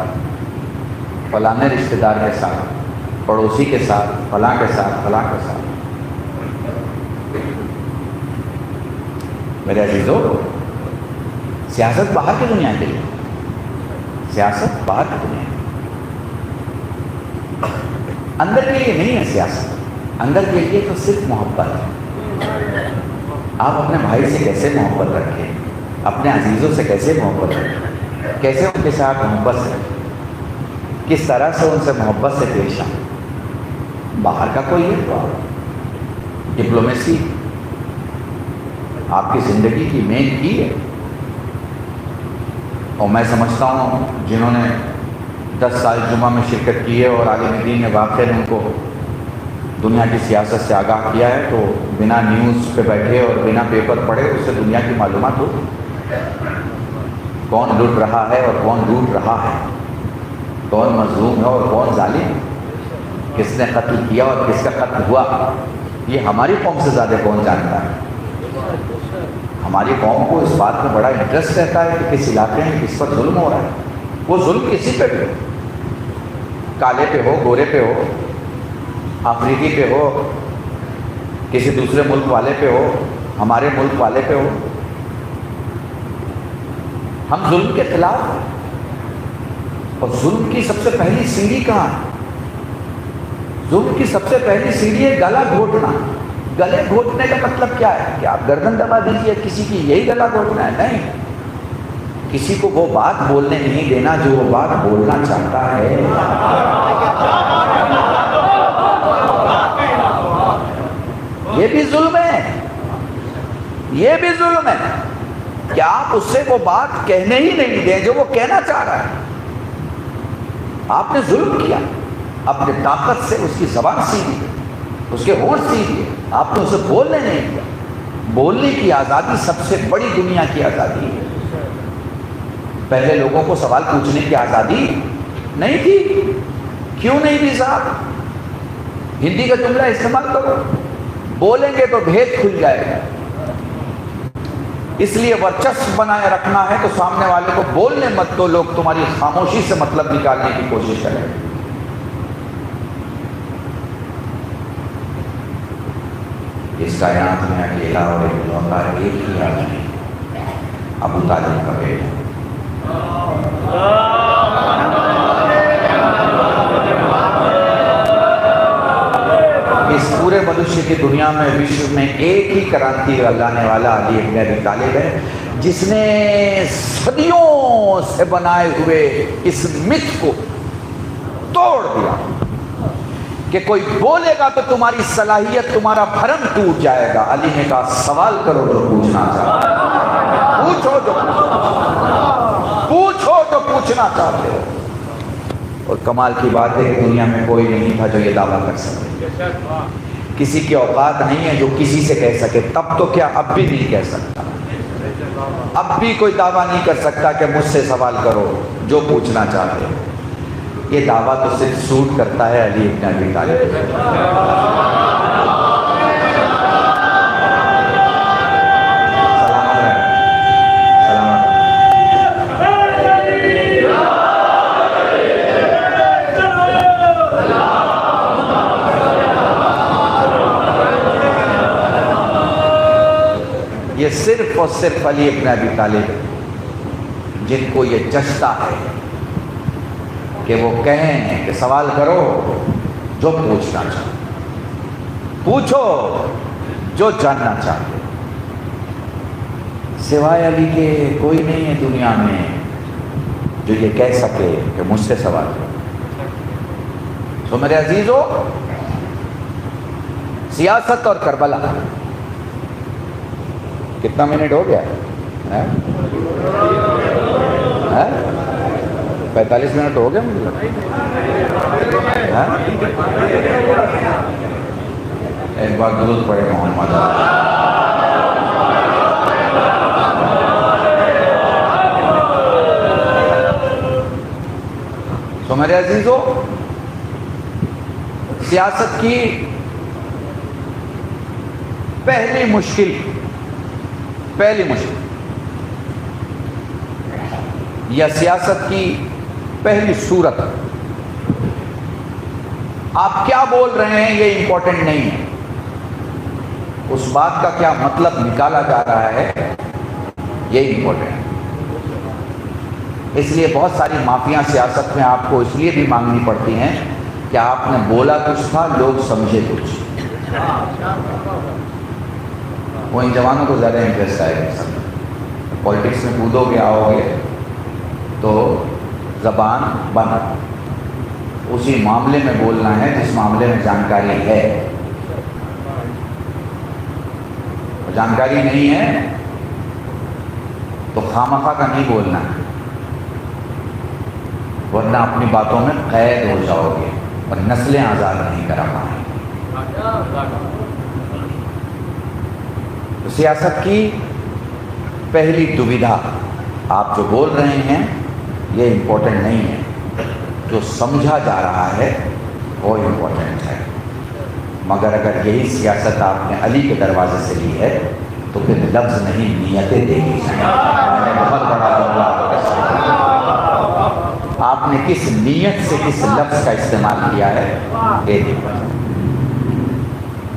فلانے رشتہ دار کے ساتھ، پڑوسی کے ساتھ، فلاں کے ساتھ، فلاں کے ساتھ. میرے عزیزو، سیاست باہر کی دنیا کے لیے، سیاست باہر کی دنیا، اندر کے لیے نہیں ہے. سیاست اندر کے لیے تو صرف محبت ہے. آپ اپنے بھائی سے کیسے محبت رکھیں، اپنے عزیزوں سے کیسے محبت رکھیں، کیسے ان کے ساتھ محبت سے، کس طرح سے ان سے محبت سے پیش آئیں. باہر کا کوئی ہے تو ڈپلومیسی آپ کی زندگی کی مین کی ہے. اور میں سمجھتا ہوں جنہوں نے 10 سال جمعہ میں شرکت کی ہے اور عالم دین نے واقعی ان کو دنیا کی سیاست سے آگاہ کیا ہے، تو بنا نیوز پہ بیٹھے اور بنا پیپر پڑھے اس سے دنیا کی معلومات ہوتی، کون لٹ رہا ہے اور کون لوٹ رہا ہے، کون مظلوم ہے اور کون ظالم، کس نے قتل کیا اور کس کا قتل ہوا. یہ ہماری قوم سے زیادہ کون جانتا ہے. ہماری قوم کو اس بات میں بڑا انٹرسٹ رہتا ہے کہ کس علاقے میں کس پر ظلم ہو رہا ہے. وہ ظلم کسی پہ بھی ہو، کالے پہ ہو، گورے پہ ہو، افریقی پہ ہو، کسی دوسرے ملک والے پہ ہو، ہمارے ملک والے پہ ہو، ہم ظلم کے خلاف ہیں. اور ظلم کی سب سے پہلی سیڑھی کہاں ہے؟ ظلم کی سب سے پہلی سیڑھی ہے گلا گھوٹنا. گلے گھوٹنے کا مطلب کیا ہے؟ کہ آپ گردن دبا دیجیے کسی کی، یہی گلا گھوٹنا ہے؟ نہیں. کسی کو وہ بات بولنے نہیں دینا جو وہ بات بولنا چاہتا ہے. یہ بھی ظلم ہے، یہ بھی ظلم ہے کہ آپ اس سے وہ بات کہنے ہی نہیں دیں جو وہ کہنا چاہ رہا ہے. آپ نے ظلم کیا، اپنے طاقت سے اس کی زبان سین لی، اس کے ہونٹ سین لیے، آپ نے اسے بولنے نہیں دیا. بولنے کی آزادی سب سے بڑی دنیا کی آزادی ہے. پہلے لوگوں کو سوال پوچھنے کی آزادی نہیں تھی. کیوں نہیں تھی صاحب؟ ہندی کا جملہ استعمال کرو، بولیں گے تو بھید کھل جائے گا. اس لیے ورچسو بنائے رکھنا ہے تو سامنے والے کو بولنے مت دو، لوگ تمہاری خاموشی سے مطلب نکالنے کی کوشش کریں. اس کائنات میں اکیلا اور اکلوتا ایک ہی آدمی ابو طالب کا بیٹا. اس پورے منشیہ کی دنیا میں وشو میں ایک ہی کرانتی لانے والا علی ابن ابی طالب ہے، جس نے صدیوں سے بنائے ہوئے اس مت کو توڑ دیا کہ کوئی بولے گا تو تمہاری صلاحیت، تمہارا بھرم ٹوٹ جائے گا. علی نے کہا سوال کرو جو پوچھنا چاہتے ہو، پوچھو جو پوچھنا چاہتے ہو. اور کمال کی بات ہے کہ دنیا میں کوئی نہیں تھا جو یہ دعویٰ کر سکے. کسی کی اوقات نہیں ہے جو کسی سے کہہ سکے. تب تو کیا، اب بھی نہیں کہہ سکتا. اب بھی کوئی دعویٰ نہیں کر سکتا کہ مجھ سے سوال کرو جو پوچھنا چاہتے ہو. یہ دعویٰ تو صرف سوٹ کرتا ہے علی ابن ابی طالب. یہ صرف اور صرف علی ابن ابی طالب جن کو یہ جچتا ہے کہ وہ کہیں کہ سوال کرو جو پوچھنا چاہتے، پوچھو جو جاننا چاہتے. سوائے علی کے کوئی نہیں ہے دنیا میں جو یہ کہہ سکے کہ مجھ سے سوال کرو. تو میرے عزیزو، سیاست اور کربلا. کتنا منٹ ہو گیا؟ 45 منٹ ہو گئے مجھے. ایک بار درود پڑھے محمد. تو میرے عزیزو، سیاست کی پہلی مشکل یا سیاست کی پہلی صورت، آپ کیا بول رہے ہیں یہ امپورٹنٹ نہیں ہے. اس بات کا کیا مطلب نکالا جا رہا ہے یہ امپورٹنٹ ہے. اس لیے بہت ساری معافیاں سیاست میں آپ کو اس لیے بھی مانگنی پڑتی ہیں کہ آپ نے بولا کچھ تھا، لوگ سمجھے کچھ. وہ ان جوانوں کو زیادہ انٹرسٹ آئے گا. پولیٹکس میں کودو گے، آؤ گے تو زبان بند، اسی معاملے میں بولنا ہے جس معاملے میں جانکاری ہے. جانکاری نہیں ہے تو خامخواہ کا نہیں بولنا ہے، ورنہ اپنی باتوں میں قید ہو جاؤ گے اور نسلیں آزاد نہیں کرا پائیں. تو سیاست کی پہلی دویدھا، آپ جو بول رہے ہیں یہ امپورٹنٹ نہیں ہے، جو سمجھا جا رہا ہے وہ امپورٹنٹ ہے. مگر اگر یہی سیاست آپ نے علی کے دروازے سے لی ہے تو پھر لفظ نہیں نیتیں دیکھی جائیں. بہت بڑا آپ نے کس نیت سے کس لفظ کا استعمال کیا ہے یہ دیکھیں.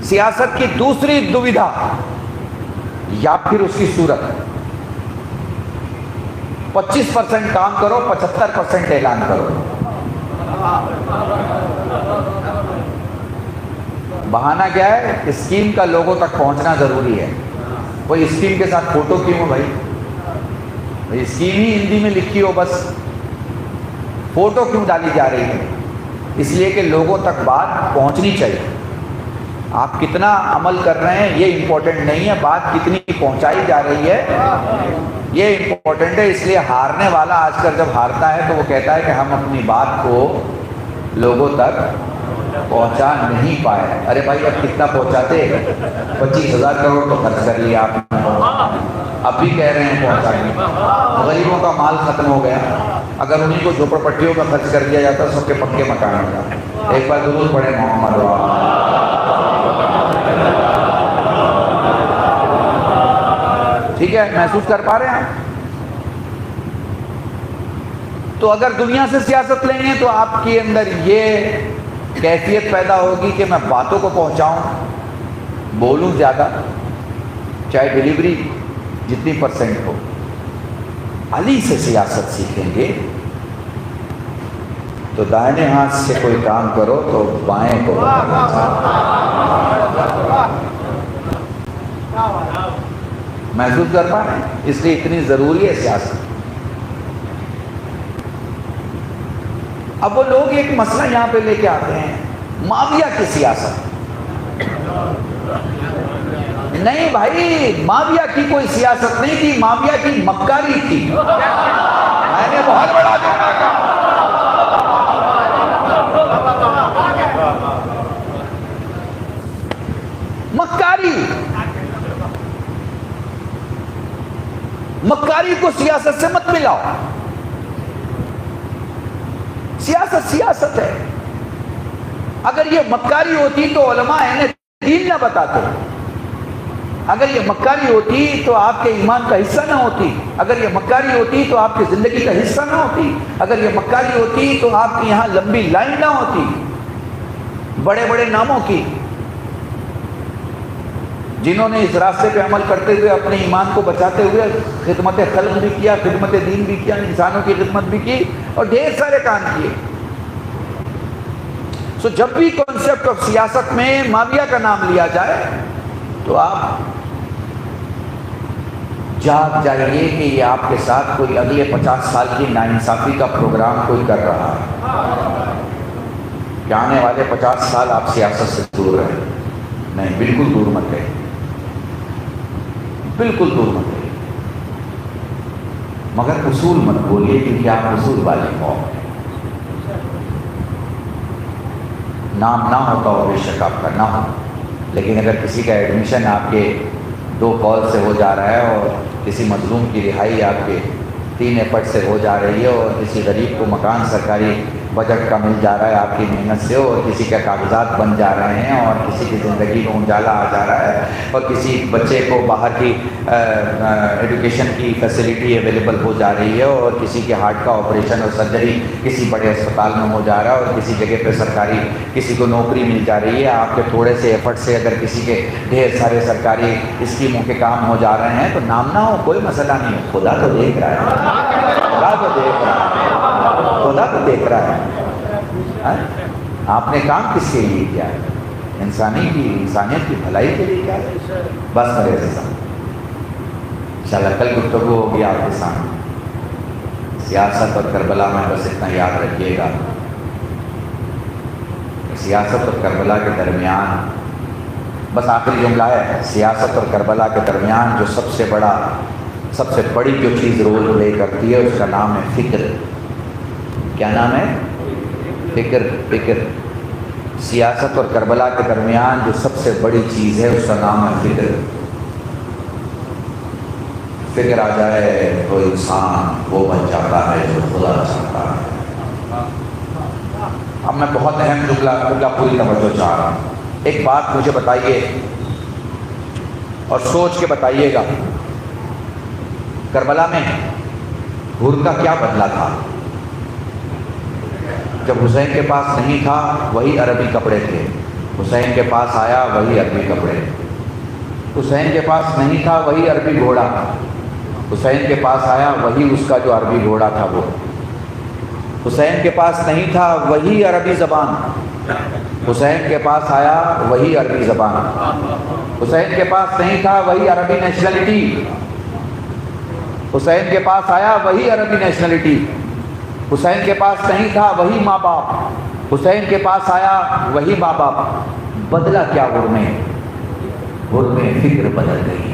سیاست کی دوسری دویدھا یا پھر اس کی صورت، 25% کام کرو، 75% اعلان کرو. بہانہ کیا ہے؟ اسکیم کا لوگوں تک پہنچنا ضروری ہے. کوئی اسکیم کے ساتھ فوٹو کیوں ہے بھائی؟ اسکیم ہی ہندی میں لکھی ہو، بس فوٹو کیوں ڈالی جا رہی ہے؟ اس لیے کہ لوگوں تک بات پہنچنی چاہیے۔ آپ کتنا عمل کر رہے ہیں یہ امپورٹنٹ نہیں ہے، بات کتنی پہنچائی جا رہی ہے یہ امپورٹنٹ ہے۔ اس لیے ہارنے والا آج کل جب ہارتا ہے تو وہ کہتا ہے کہ ہم اپنی بات کو لوگوں تک پہنچا نہیں پائے۔ ارے بھائی اب کتنا پہنچاتے؟ 25,000 کروڑ تو خرچ کر لیا آپ نے، اب بھی کہہ رہے ہیں پہنچا نہیں۔ غریبوں کا مال ختم ہو گیا، اگر انہیں کو جھوپڑ پٹیوں کا خرچ کر دیا جاتا سب کے پکے مکان ہو جاتے۔ ایک بار درود پڑھے محمد ٹھیک ہے، محسوس کر پا رہے ہیں آپ؟ تو اگر دنیا سے سیاست لیں گے تو آپ کے اندر یہ کیفیت پیدا ہوگی کہ میں باتوں کو پہنچاؤں، بولوں زیادہ، چاہے ڈیلیوری جتنی پرسنٹ ہو۔ علی سے سیاست سیکھیں گے تو دائیں ہاتھ سے کوئی کام کرو تو بائیں کو محسوس کر پا رہے ہیں؟ اس لیے اتنی ضروری ہے سیاست۔ اب وہ لوگ ایک مسئلہ یہاں پہ لے کے آتے ہیں، معاویہ کی سیاست۔ نہیں بھائی، معاویہ کی کوئی سیاست نہیں تھی، معاویہ کی مکاری تھی۔ میں نے بہت بڑا جملہ کہا، مکاری۔ مکاری کو سیاست سے مت ملاؤ، سیاست سیاست ہے۔ اگر یہ مکاری ہوتی تو علماء دین نہ بتاتے، اگر یہ مکاری ہوتی تو آپ کے ایمان کا حصہ نہ ہوتی، اگر یہ مکاری ہوتی تو آپ کی زندگی کا حصہ نہ ہوتی، اگر یہ مکاری ہوتی تو آپ کی یہاں لمبی لائن نہ ہوتی بڑے بڑے ناموں کی، جنہوں نے اس راستے پہ عمل کرتے ہوئے اپنے ایمان کو بچاتے ہوئے خدمت خلق بھی کیا، خدمت دین بھی کیا، انسانوں کی خدمت بھی کی اور ڈھیر سارے کام کیے۔ سو جب بھی کانسیپٹ آف سیاست میں معاویہ کا نام لیا جائے تو آپ جاگ جائیے کہ یہ آپ کے ساتھ کوئی اگلے 50 سال کی ناانصافی کا پروگرام کوئی کر رہا ہے کہ آنے والے 50 سال آپ سیاست سے دور رہیں۔ نہیں، بالکل دور مت رہے، بالکل دور مت رہے، مگر اصول مت بولیے کیونکہ آپ اصول والی قوم ہیں۔ نام نہ ہوتا ہو، بے شک آپ کا نہ ہو، لیکن اگر کسی کا ایڈمیشن آپ کے 2 کال سے ہو جا رہا ہے اور کسی مظلوم کی رہائی آپ کے 3 ایپٹ سے ہو جا رہی ہے اور کسی غریب کو مکان سرکاری بجٹ کا مل جا رہا ہے آپ کی محنت سے، اور کسی کے کاغذات بن جا رہے ہیں اور کسی کی زندگی میں اجالا آ جا رہا ہے اور کسی بچے کو باہر کی ایڈوکیشن کی فیسلٹی اویلیبل ہو جا رہی ہے اور کسی کے ہارٹ کا آپریشن اور سرجری کسی بڑے اسپتال میں ہو جا رہا ہے اور کسی جگہ پہ سرکاری کسی کو نوکری مل جا رہی ہے، آپ کے تھوڑے سے ایفرٹ سے اگر کسی کے ڈھیر سارے سرکاری اسکیموں کے کام ہو جا رہے ہیں تو نام نہ ہو، کوئی مسئلہ نہیں ہے۔ خدا تو دیکھ رہا ہے، خدا تو دیکھ رہا ہے، خدا تو دیکھ رہا ہے۔ آپ نے کام کس کے لیے کیا ہے؟ انسانیت کی بھلائی کے لیے کیا ہے؟ بس میرے سامنے انشاءاللہ کل گفتگو ہوگی آپ کے سامنے سیاست اور کربلا میں۔ بس اتنا یاد رکھیے گا، سیاست اور کربلا کے درمیان، بس آخری جملہ ہے، سیاست اور کربلا کے درمیان جو سب سے بڑی جو چیز رول پلے کرتی ہے اس کا نام ہے فکر۔ کیا نام ہے؟ فکر۔ فکر۔ سیاست اور کربلا کے درمیان جو سب سے بڑی چیز ہے اس کا نام ہے فکر۔ فکر آ جائے تو انسان وہ بن جاتا ہے جو خدا چاہتا ہے۔ اب میں بہت اہم جملہ پوری توجہ چاہ رہا ہوں۔ ایک بات مجھے بتائیے اور سوچ کے بتائیے گا، کربلا میں حور کا کیا بدلہ تھا؟ جب حسین کے پاس نہیں تھا وہی عربی کپڑے تھے، حسین کے پاس آیا وہی عربی کپڑے، حسین کے پاس نہیں تھا وہی عربی گھوڑا، حسین کے پاس آیا وہی اس کا جو عربی گھوڑا تھا وہ، حسین کے پاس نہیں تھا وہی عربی زبان، حسین کے پاس آیا وہی عربی زبان، حسین کے پاس نہیں تھا وہی عربی نیشنلٹی، حسین کے پاس آیا وہی عربی نیشنلٹی، حسین کے پاس نہیں تھا وہی ماں باپ، حسین کے پاس آیا وہی ماں باپ، بدلا کیا غر میں فکر بدل گئی،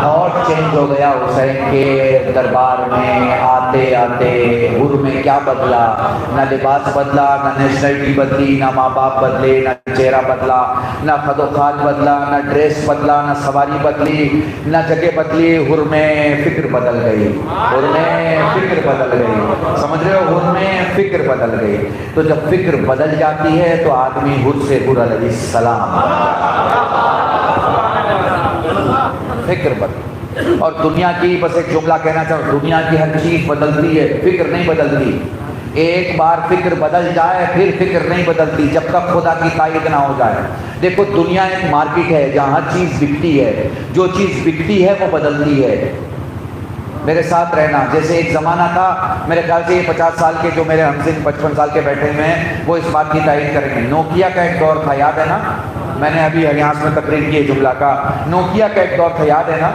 اور چینج ہو گیا حسین کے دربار میں آتے آتے۔ غر میں کیا بدلا؟ نہ لباس بدلا، نہ نیشنلٹی بدلی، نہ ماں باپ بدلے، نہ چہرہ بدلا، نہ خد و خال بدلا، نہ ڈریس بدلا، نہ سواری بدلی، نہ جگہ بدلی، غر میں فکر بدل گئی، غر میں فکر بدل گئی، سمجھ رہے ہو؟ غر میں فکر بدل گئی۔ تو جب فکر بدل جاتی ہے تو آدمی غر سے غر علیہ السلام فکر بدل۔ اور دنیا کی بس ایک جملہ کہنا چاہوں، دنیا کی ہر چیز بدلتی ہے، فکر نہیں بدلتی۔ ایک بار فکر بدل جائے پھر فکر نہیں بدلتی جب تک خدا کی تائید نہ ہو جائے۔ دیکھو دنیا ایک مارکیٹ ہے جہاں ہر چیز بکتی ہے، جو چیز بکتی ہے وہ بدلتی ہے۔ میرے ساتھ رہنا، جیسے ایک زمانہ تھا، میرے خیال سے یہ 50 سال کے جو میرے ہمسن 55 سال کے بیٹھے ہوئے ہیں وہ اس بات کی تائید کریں گے، نوکیا کا ایک دور تھا، یاد ہے نا؟ میں نے ابھی ہریانس میں تقریر کی ہے جملہ کا، نوکیا کا ایک دور تھا، یاد ہے نا؟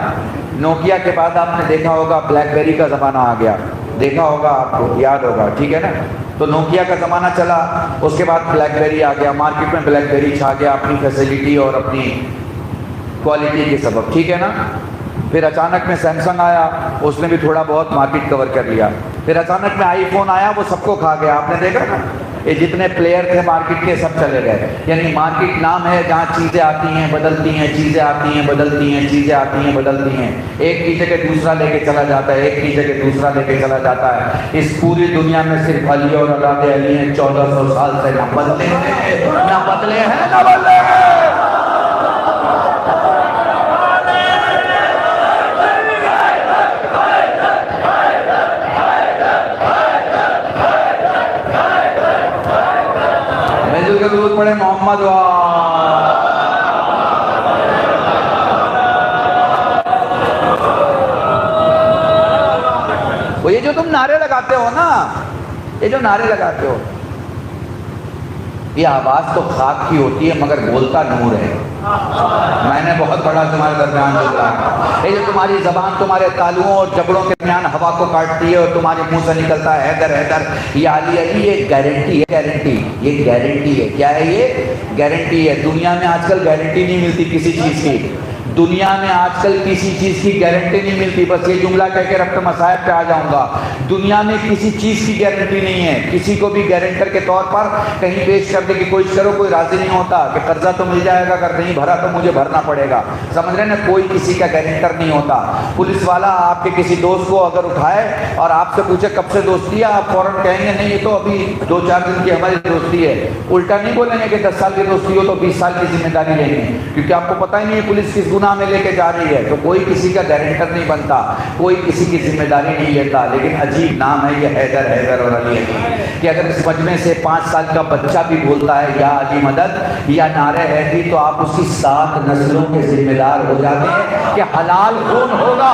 نوکیا کے بعد آپ نے دیکھا ہوگا بلیک بیری کا زمانہ آ گیا، دیکھا ہوگا، آپ کو یاد ہوگا، ٹھیک ہے نا؟ تو نوکیا کا زمانہ چلا، اس کے بعد بلیک بیری آ گیا، مارکیٹ میں بلیک بیری چھا گیا اپنی فیسیلٹی اور اپنی کوالٹی کے سبب، ٹھیک ہے نا؟ پھر اچانک میں سیمسنگ آیا، اس نے بھی تھوڑا بہت مارکیٹ کور کر لیا، پھر اچانک میں آئی فون آیا، وہ سب کو کھا گیا، آپ نے دیکھا نا؟ یہ جتنے پلیئر تھے مارکیٹ کے سب چلے گئے۔ یعنی مارکیٹ نام ہے جہاں چیزیں آتی ہیں بدلتی ہیں، چیزیں آتی ہیں بدلتی ہیں، چیزیں آتی ہیں بدلتی ہیں، ایک کی جگہ دوسرا لے کے چلا جاتا ہے، ایک کی جگہ دوسرا لے کے چلا جاتا ہے۔ اس پوری دنیا میں صرف علی اور اولاد علی ہیں، 1400 سال سے نہ بدلے ہیں، نہ بدلے ہیں، نہ بدلے ہیں۔ درود پڑھے محمد وہ یہ جو تم نعرے لگاتے ہو نا، یہ جو نعرے لگاتے ہو، یہ آواز تو خاک کی ہوتی ہے مگر بولتا نور ہے۔ میں نے بہت بڑا تمہارے درمیان بولا، یہ جو تمہاری زبان تمہارے تالوؤں اور جبڑوں کے درمیان ہوا کو کاٹتی ہے اور تمہارے منہ سے نکلتا ہے حیدر حیدر یا علی علی، یہ گارنٹی ہے، گارنٹی، یہ گارنٹی ہے۔ کیا ہے یہ؟ گارنٹی ہے۔ دنیا میں آج کل گارنٹی نہیں ملتی کسی چیز کی، دنیا میں آج کل کسی چیز کی گارنٹی نہیں ملتی۔ بس یہ جملہ کہہ کے ربط مصائب پہ آ جاؤں گا، دنیا میں کسی چیز کی گارنٹی نہیں ہے۔ کسی کو بھی گارنٹر کے طور پر کہیں پیش کرنے کی کوشش کرو، کوئی راضی نہیں ہوتا کہ قرضہ تو مل جائے گا، اگر نہیں بھرا تو مجھے بھرنا پڑے گا، سمجھ رہے نا؟ کوئی کسی کا گارنٹر نہیں ہوتا۔ پولیس والا آپ کے کسی دوست کو اگر اٹھائے اور آپ سے پوچھے کب سے دوستی ہے، آپ فوراً کہیں گے نہیں یہ تو ابھی 2-4 دن کی ہماری دوستی ہے۔ الٹا نہیں بولیں گے کہ 10 سال کی دوستی ہو تو 20 سال کی ذمہ داری لیں گے، کیونکہ آپ کو پتہ ہی نہیں ہے پولیس کس گناہ میں لے کے جا رہی ہے۔ تو کوئی کسی کا گارنٹر نہیں بنتا، کوئی کسی کی ذمہ داری نہیں لیتا۔ لیکن عجیب نام ہے یہ حیدر، حیدر اور علی علی، کہ اگر اس مجمع سے 5 سال کا بچہ بھی بولتا ہے یا علی مدد یا نعرہ حیدری تو آپ اس کی 7 نسلوں کے ذمہ دار ہو جاتے ہیں کہ حلال خون ہوگا۔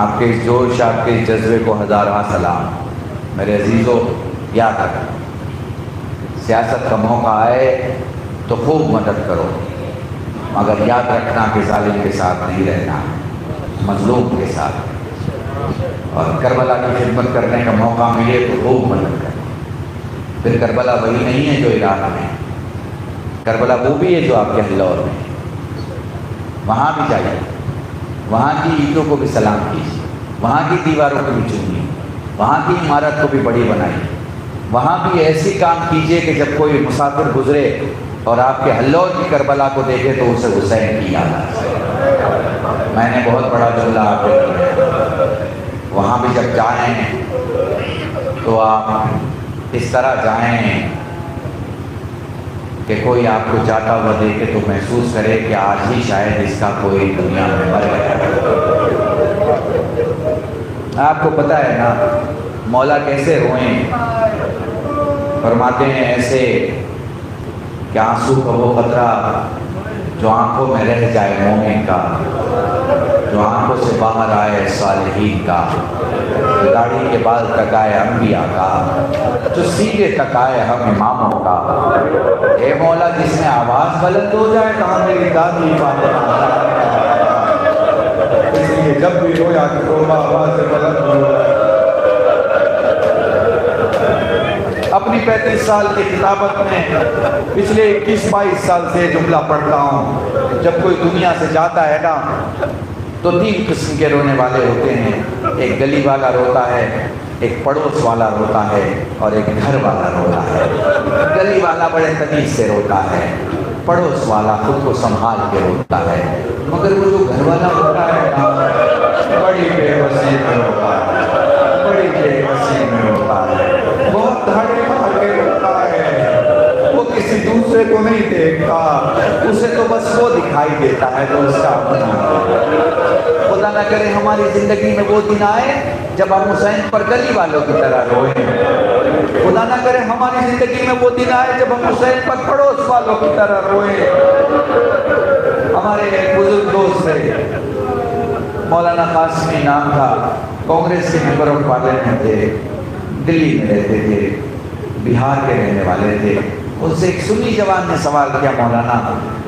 آپ کے اس جوش، آپ کے اس جذبے کو ہزارہ سلام۔ میرے عزیزوں یاد رکھنا، سیاست کا موقع آئے تو خوب مدد کرو، مگر یاد رکھنا کہ ظالم کے ساتھ نہیں رہنا، مظلوم کے ساتھ۔ اور کربلا کی خدمت کرنے کا موقع ملے تو خوب مدد کرو۔ پھر کربلا وہی نہیں ہے جو عراق میں، کربلا وہ بھی ہے جو آپ کے لاہور میں، وہاں بھی جائیے، وہاں کی اینٹوں کو بھی سلام کیجیے، وہاں کی دیواروں کو بھی چومیے، وہاں کی عمارت کو بھی بڑی بنائیے، وہاں بھی ایسی کام کیجیے کہ جب کوئی مسافر گزرے اور آپ کے حلور کی کربلا کو دیکھے تو اسے حسین کی یاد آئے۔ میں نے بہت بڑا جملہ آپ کو دیا، وہاں بھی جب جائیں تو آپ اس طرح جائیں کہ کوئی آپ کو جاتا ہوا دیکھے تو محسوس کرے کہ آج ہی شاید اس کا کوئی دنیا میں مر گیا۔ آپ کو پتہ ہے نا، مولا کیسے روئیں؟ فرماتے ہیں ایسے کہ آنسو کا وہ قطرہ جو آنکھوں میں رہ جائے مومن کا، جو آنکھوں سے باہر آئے صالحین کا، جو داڑھی کے بال تک آئے انبیاء کا، جو سیدھے تک آئے ہم اماموں کا۔ اے مولا جس میں آواز بلند ہو جائے کہاں میری دادی فاطمہ، اس لیے جب بھی رویا کرو آواز بلند ہو۔ اپنی 35 سال کی خطابت میں پچھلے 21-22 سال سے جملہ پڑھتا ہوں، جب کوئی دنیا سے جاتا ہے نا تو 3 قسم کے رونے والے ہوتے ہیں۔ ایک گلی والا روتا ہے، ایک پڑوس والا روتا ہے، اور ایک گھر والا روتا ہے۔ گلی والا بڑے تمیز سے روتا ہے، پڑوس والا خود کو سنبھال کے روتا ہے، مگر وہ جو گھر والا روتا ہے نا بڑی بے بسی میں روتا ہے، بڑی بے بسی میں روتا ہے، بہت دھاڑے مار کے روتا ہے۔ وہ کسی دوسرے کو نہیں دیکھتا، اسے تو بس وہ دکھائی دیتا ہے تو اس کا اپنا۔ خدا نہ کرے ہماری زندگی میں وہ دن آئے جب ہم حسین پر گلی والوں کی طرح روئیں۔ خدا نہ کرے ہماری زندگی میں وہ دن آئے جب ہم حسین پر پڑوس والوں کی طرح روئیں۔ ہمارے ایک بزرگ دوست تھے، مولانا قاسمی نام تھا، کانگریس کے ممبر آف پارلیمنٹ تھے، دلی میں رہتے تھے، بہار کے رہنے والے تھے۔ ان سے ایک سنی جوان نے سوال کیا، مولانا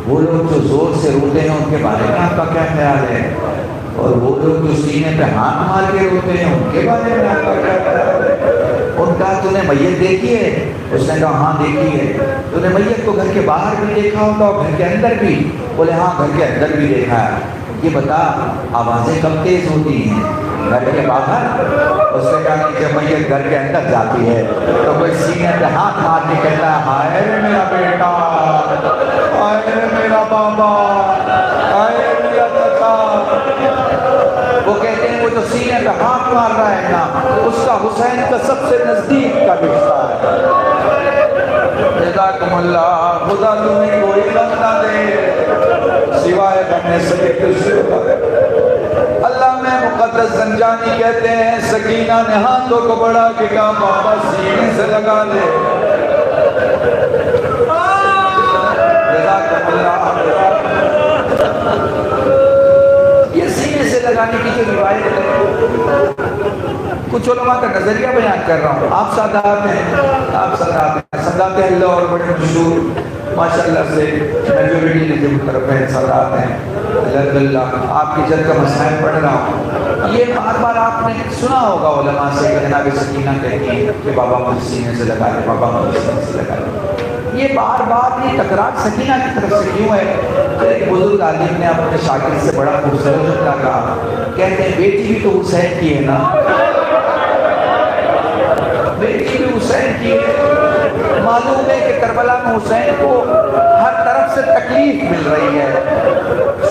وہ لوگ جو زور سے روتے ہیں ان کے بارے میں آپ کا کیا خیال ہے؟ اور وہ لوگ جو سینے پہ ہاتھ مار کے روتے ہیں ان کے بارے میں آپ کا کیا خیال ہے؟ ان کا تو نے میت دیکھی ہے؟ اس نے کہا ہاں دیکھی ہے۔ تو نے میت کو گھر کے باہر بھی دیکھا ہوگا اور گھر کے اندر بھی؟ بولے ہاں گھر کے اندر بھی دیکھا ہے۔ یہ بتا آوازیں کب تیز ہوتی ہیں، گھر کے باہر؟ اس نے کہا کہ جب میت گھر کے اندر جاتی ہے تو کوئی سینے پہ ہاتھ مار کے کہتا ہے ہائے رے میرا بیٹا، ہائے رے میرا بابا، ہائے میرا چچا۔ وہ کہتے ہیں وہ جو سینے پہ ہاتھ مار رہا ہے نا اس کا حسین کا سب سے نزدیک کا رشتہ ہے۔ جزاکم اللہ، خدا تمہیں کوئی غم نہ دے سوائے غم سید الشہداء۔ اللہ میں مقدس زنجانی کہتے ہیں سکینہ نے ہاتھوں کو بڑھا کے کہا بابا سینے سے لگا لے۔ جزاکم اللہ۔ یہ سینے سے لگانے کی جو روایت ہے کچھ علماء کا نظریہ بیان کر رہا ہوں۔ آپ سادات ہیں، آپ سادات ہیں، سادات اللہ اور بڑے مشہور ماشاءاللہ سے میجورٹی نے جب طرف ہے سادات ہیں اللہ، آپ کی جد کا مسائل پڑھ رہا ہوں۔ یہ بار بار آپ نے سنا ہوگا علماء سے کہ جناب سکینہ کہتی ہیں کہ بابا مجھے سینے سے لگا لے، بابا مجھے سینے سے لگا لے۔ یہ بار بار یہ تکرار سکینہ کی طرف سے کیوں ہے؟ تو ایک بزرگ عالم نے اپنے شاگرد سے بڑا خوبصورت جملہ کہا، کہتے ہیں بیٹی بھی تو حسین کی ہے نا، بیٹی بھی حسین کی ہے۔ معلوم ہے کہ کربلا میں حسین کو ہر طرف سے تکلیف مل رہی ہے،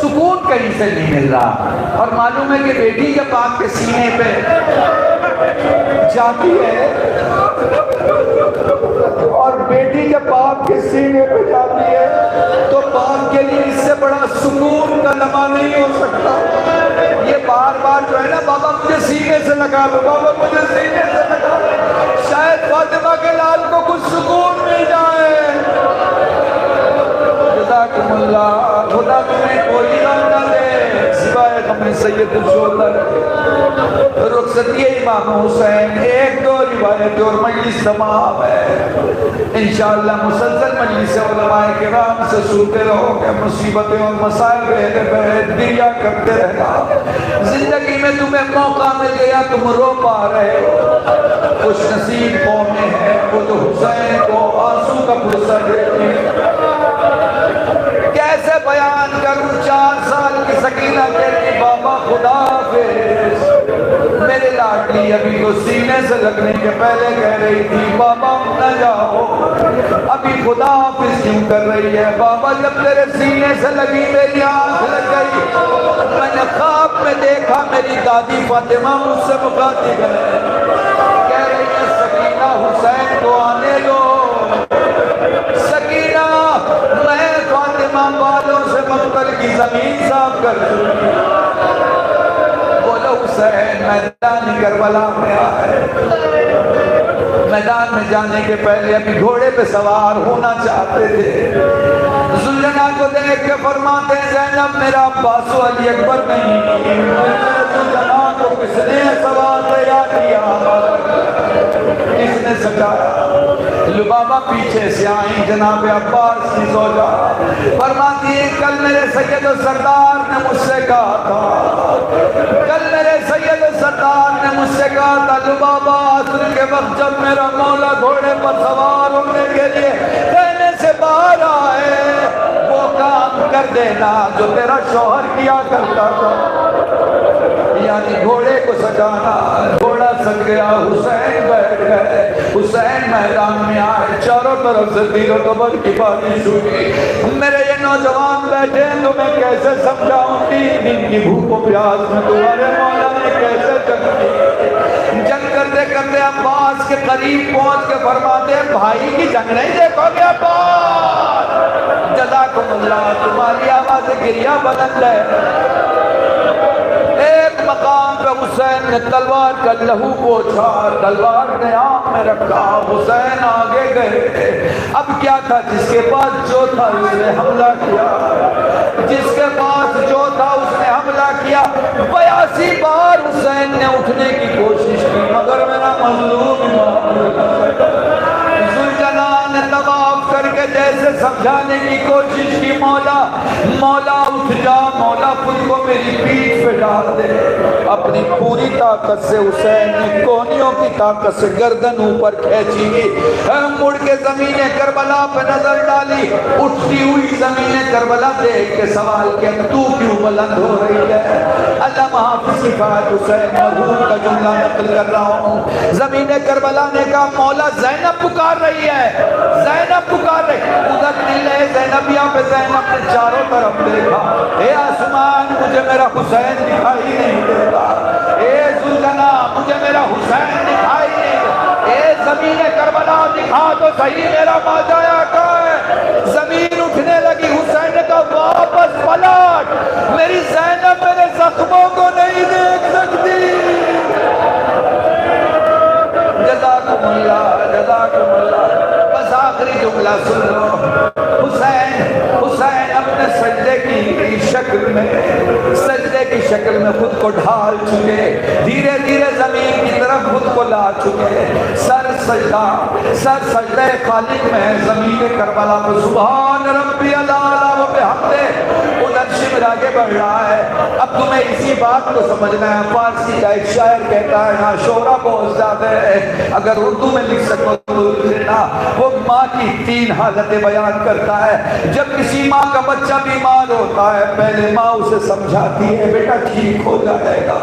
سکون کہیں سے نہیں مل رہا، اور معلوم ہے کہ بیٹی جب آپ کے سینے پہ جاتی ہے اور بیٹی جب باپ کے سینے پہ جاتی ہے تو باپ کے لیے اس سے بڑا سکون کا لمحہ نہیں ہو سکتا۔ یہ بار بار جو ہے نا بابا مجھے سینے سے لگا لو، بابا مجھے سینے سے لگا لو، شاید فاطمہ کے لال کو کچھ سکون مل جائے۔ جزاکم اللہ، خدا تمہیں کوئی غم نہ دے سوائے غم سید الشہداء۔ رخصتی امام حسین، ایک دو روایت اور مجلس تمام ہے۔ انشاءاللہ مسلسل مجلس علماء کرام سے سنتے رہو کہ مصیبتیں اور مسائل رہنے بہت دیا کرتے رہنا۔ زندگی میں تمہیں موقع مل گیا تم رو پا رہے ہو، خوش نصیب قومیں ہیں وہ جو حسین کو آنسو کا بھروسہ دیتی ہیں۔ کیسے بیان کروں 4 سال کی سکینہ کہتی بابا خدا حافظ، میرے لاڈلی ابھی تو سینے سے لگنے کے پہلے کہہ رہی تھی بابا نہ جاؤ، ابھی خدا حافظ کیوں کر رہی ہے؟ بابا جب تیرے سینے سے لگی میری آنکھ لگ گئی، میں نے خواب میں دیکھا میری دادی فاطمہ مجھ سے مخاطب ہے، کہہ رہی ہے سکینہ حسین کو آنے دو، سکینہ میں فاطمہ والوں سے مقتل کی زمین صاف کر دوں گی۔ بولو حسین میدان کربلا میں آئے، میدان میں جانے کے پہلے ابھی گھوڑے پہ سوار ہونا چاہتے تھے۔ زلیخا کو دیکھ کے فرماتے ہیں زینب میرا عباس و علی اکبر نہیں، زلیخا کو کس نے سوار تیار کیا، کس نے سجایا؟ لبابہ پیچھے سے آئیں، جناب عباس کی زوجہ فرماتی ہے کل میرے سید و سردار نے مجھ سے کہا تھا، کل میرے سید و سردار نے مجھ سے کہا تھا لبابہ عصر کے وقت جب میرا مولا گھوڑے پر سوار ہونے کے لیے خیمے سے باہر آئے وہ کام کر دینا جو تیرا شوہر کیا کرتا تھا، یعنی گھوڑے کو سجانا۔ گھوڑا سج گیا، حسین بیٹھ گئے، حسین میدان میں آئے، چاروں طرف سے تیر و تبر کی بارش ہوئی۔ میرے یہ نوجوان بیٹھے ہیں تو میں کیسے سمجھاؤں 3 دن کی بھوک و پیاس میں تمہارے مولا نے کیسے جنگ کی۔ جنگ کرتے کرتے عباس کے قریب پہنچ کے فرماتے ہیں بھائی کی جنگ نہیں دیکھو گے عباس، جزاکم اللہ، تمہاری آواز گریہ بلند ہے۔ ایک مقام پہ حسین نے تلوار کا لہو پوچھا، تلوار نے آنکھ میں رکھا، حسین آگے گئے۔ اب کیا تھا، جس کے پاس جو تھا اس نے حملہ کیا، جس کے پاس جو تھا اس نے حملہ کیا۔ 82 بار حسین نے اٹھنے کی کوشش کی مگر میرا مظلوم ذوالجلال نے طواف کر کے جیسے سمجھانے کی کوشش کی، مولا مولا اٹھ جا، مولا خود کو میری پیٹھ پہ ڈال دے۔ اپنی پوری طاقت سے حسین نے کوہنیوں کی طاقت سے گردن اوپر کھینچی، مڑ کے زمین کربلا پہ نظر ڈالی، اٹھتی ہوئی زمین کربلا دیکھ کے سوال کیا تو کیوں بلند ہو رہی ہے؟ علامہ حافظ کفایت حسین مرحوم کا جملہ نقل کر رہا ہوں، زمین کربلا نے کہا مولا زینب پکار رہی ہے، زینب پکار رہی ہے۔ ادھر دل ہے زینبیہ پہ، زینب نے چاروں طرف دیکھا، اے آسمان مجھے میرا حسین دکھائی نہیں دیتا، اے ذوالجنا مجھے میرا حسین دکھائی نہیں دیتا، اے زمین کربلا دکھا تو صحیح میرا ماجایا کہاں ہے؟ زمین اٹھنے لگی، حسین نے کہا واپس پلٹ، میری زینب میرے زخموں کو نہیں دیکھ سکتی۔ جزاکم اللہ، جزاکم اللہ۔ بس آخری جملہ سن لو، حسین اپنے سجدے کی شکل میں خود کو ڈھال چکے، دھیرے دھیرے زمین کی طرف خود کو لا چکے، سر سجدہ خالق میں ہے زمین کربلا پر، سبحان ربی العالی و بحمدہ۔ ادھر شمر آگے بڑھ رہا ہے۔ اب تمہیں اسی بات کو سمجھنا ہے، فارسی کا ایک شاعر کہتا ہے ہاں شعرا بہت زیادہ ہے، اگر اردو میں لکھ سکو تو لکھنا۔ وہ ماں کی 3 حالتیں بیان کرتا ہے۔ جب کسی ماں کا بچہ بیمار ہوتا ہے پہلے ماں اسے سمجھاتی ہے بیٹا ٹھیک ہو جائے گا،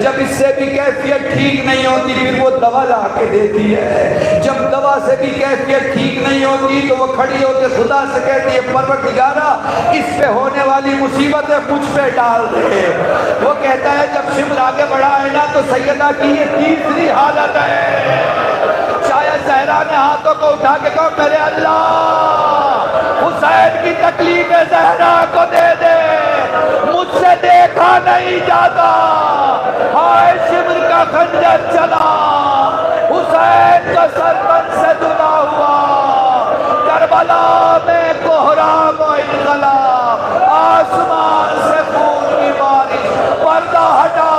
جب اس سے بھی کیفیت ٹھیک نہیں ہوتی پھر وہ دوا لا کے دیتی ہے، جب دوا سے بھی کیفیت ٹھیک نہیں ہوتی تو وہ کھڑی ہو کے خدا سے کہتی ہے پروردگارا اس پہ ہونے والی مصیبتیں مجھ پہ ڈال دے۔ وہ کہتا ہے جب شمر آگے بڑھا ہے نا تو سیدہ کی یہ 3ری حالت ہے۔ شاید زہرا نے ہاتھوں کو اٹھا کے کہا میرے اللہ حسین کی تکلیف زہرا کو دے دے، مجھ سے دیکھا نہیں جاتا۔ ہائے شمر کا خنجر چلا، حسین کا سر بن سے دھلا ہوا، کربلا میں کوہرام و انقلاب، آسمان سے خون کی بارش، پردہ ہٹا،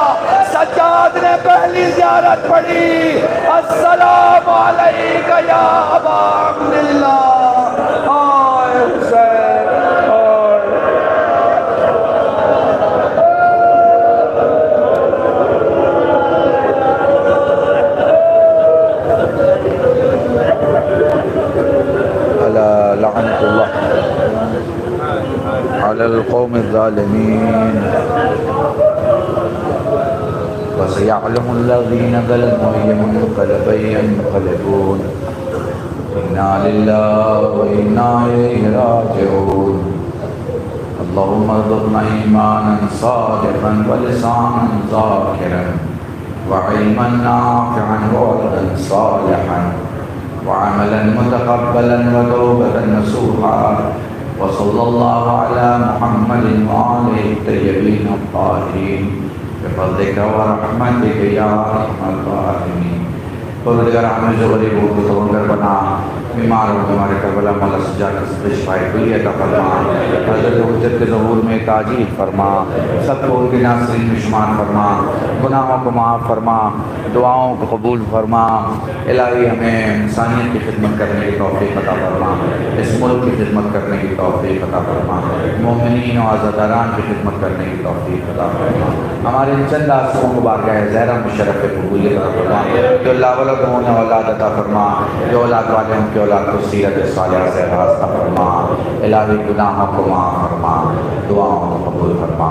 سجاد نے پہلی زیارت پڑھی، السلام علیکہ یا ابا عبداللہ۔ ہائے حسین، لعنت اللہ علی القوم الظالمین وسيعلم الذين ظلموا أي منقلب ينقلبون إنا لله وإنا إليه راجعون اللهم ارزقنا إيمانا صادقا ولسانا ذاكرا وعلما نافعا وولدا صالحا وعملا متقبلا وتوبة نصوحا وصلى الله على محمد وآله الطيبين الطاهرين بفضلك ورحمتك يا أرحم الراحمين پروردگار ہمیں جو غریبوں کو توانگر بنا، بیماروں کو ہمارے کربلا مولا سجا کے شفائی کلی عطا فرما، حضرت حجت کے ظہور میں تاجیل فرما، سب کو ان کے ناصرین میں شمار فرما، گناہوں کو معاف فرما، دعاؤں کو قبول فرما۔ الہی ہمیں انسانیت کی خدمت کرنے کی توفیق عطا فرما، اس ملک کی خدمت کرنے کی توفیق عطا فرما، مومنین و عزاداران کی خدمت کرنے کی توفیق عطا فرما۔ ہمارے چند آنسوؤں کو بارگاہ زہرا مشرف قبولیت عطا فرما، جو لاولد ہوں انہیں اولاد عطا فرما، جو اولاد والے ہوں کی اولاد کو سیرت صالحہ سے راستہ فرما۔ الہی گناہوں کو معاف فرما، دعاؤں کو قبول فرما،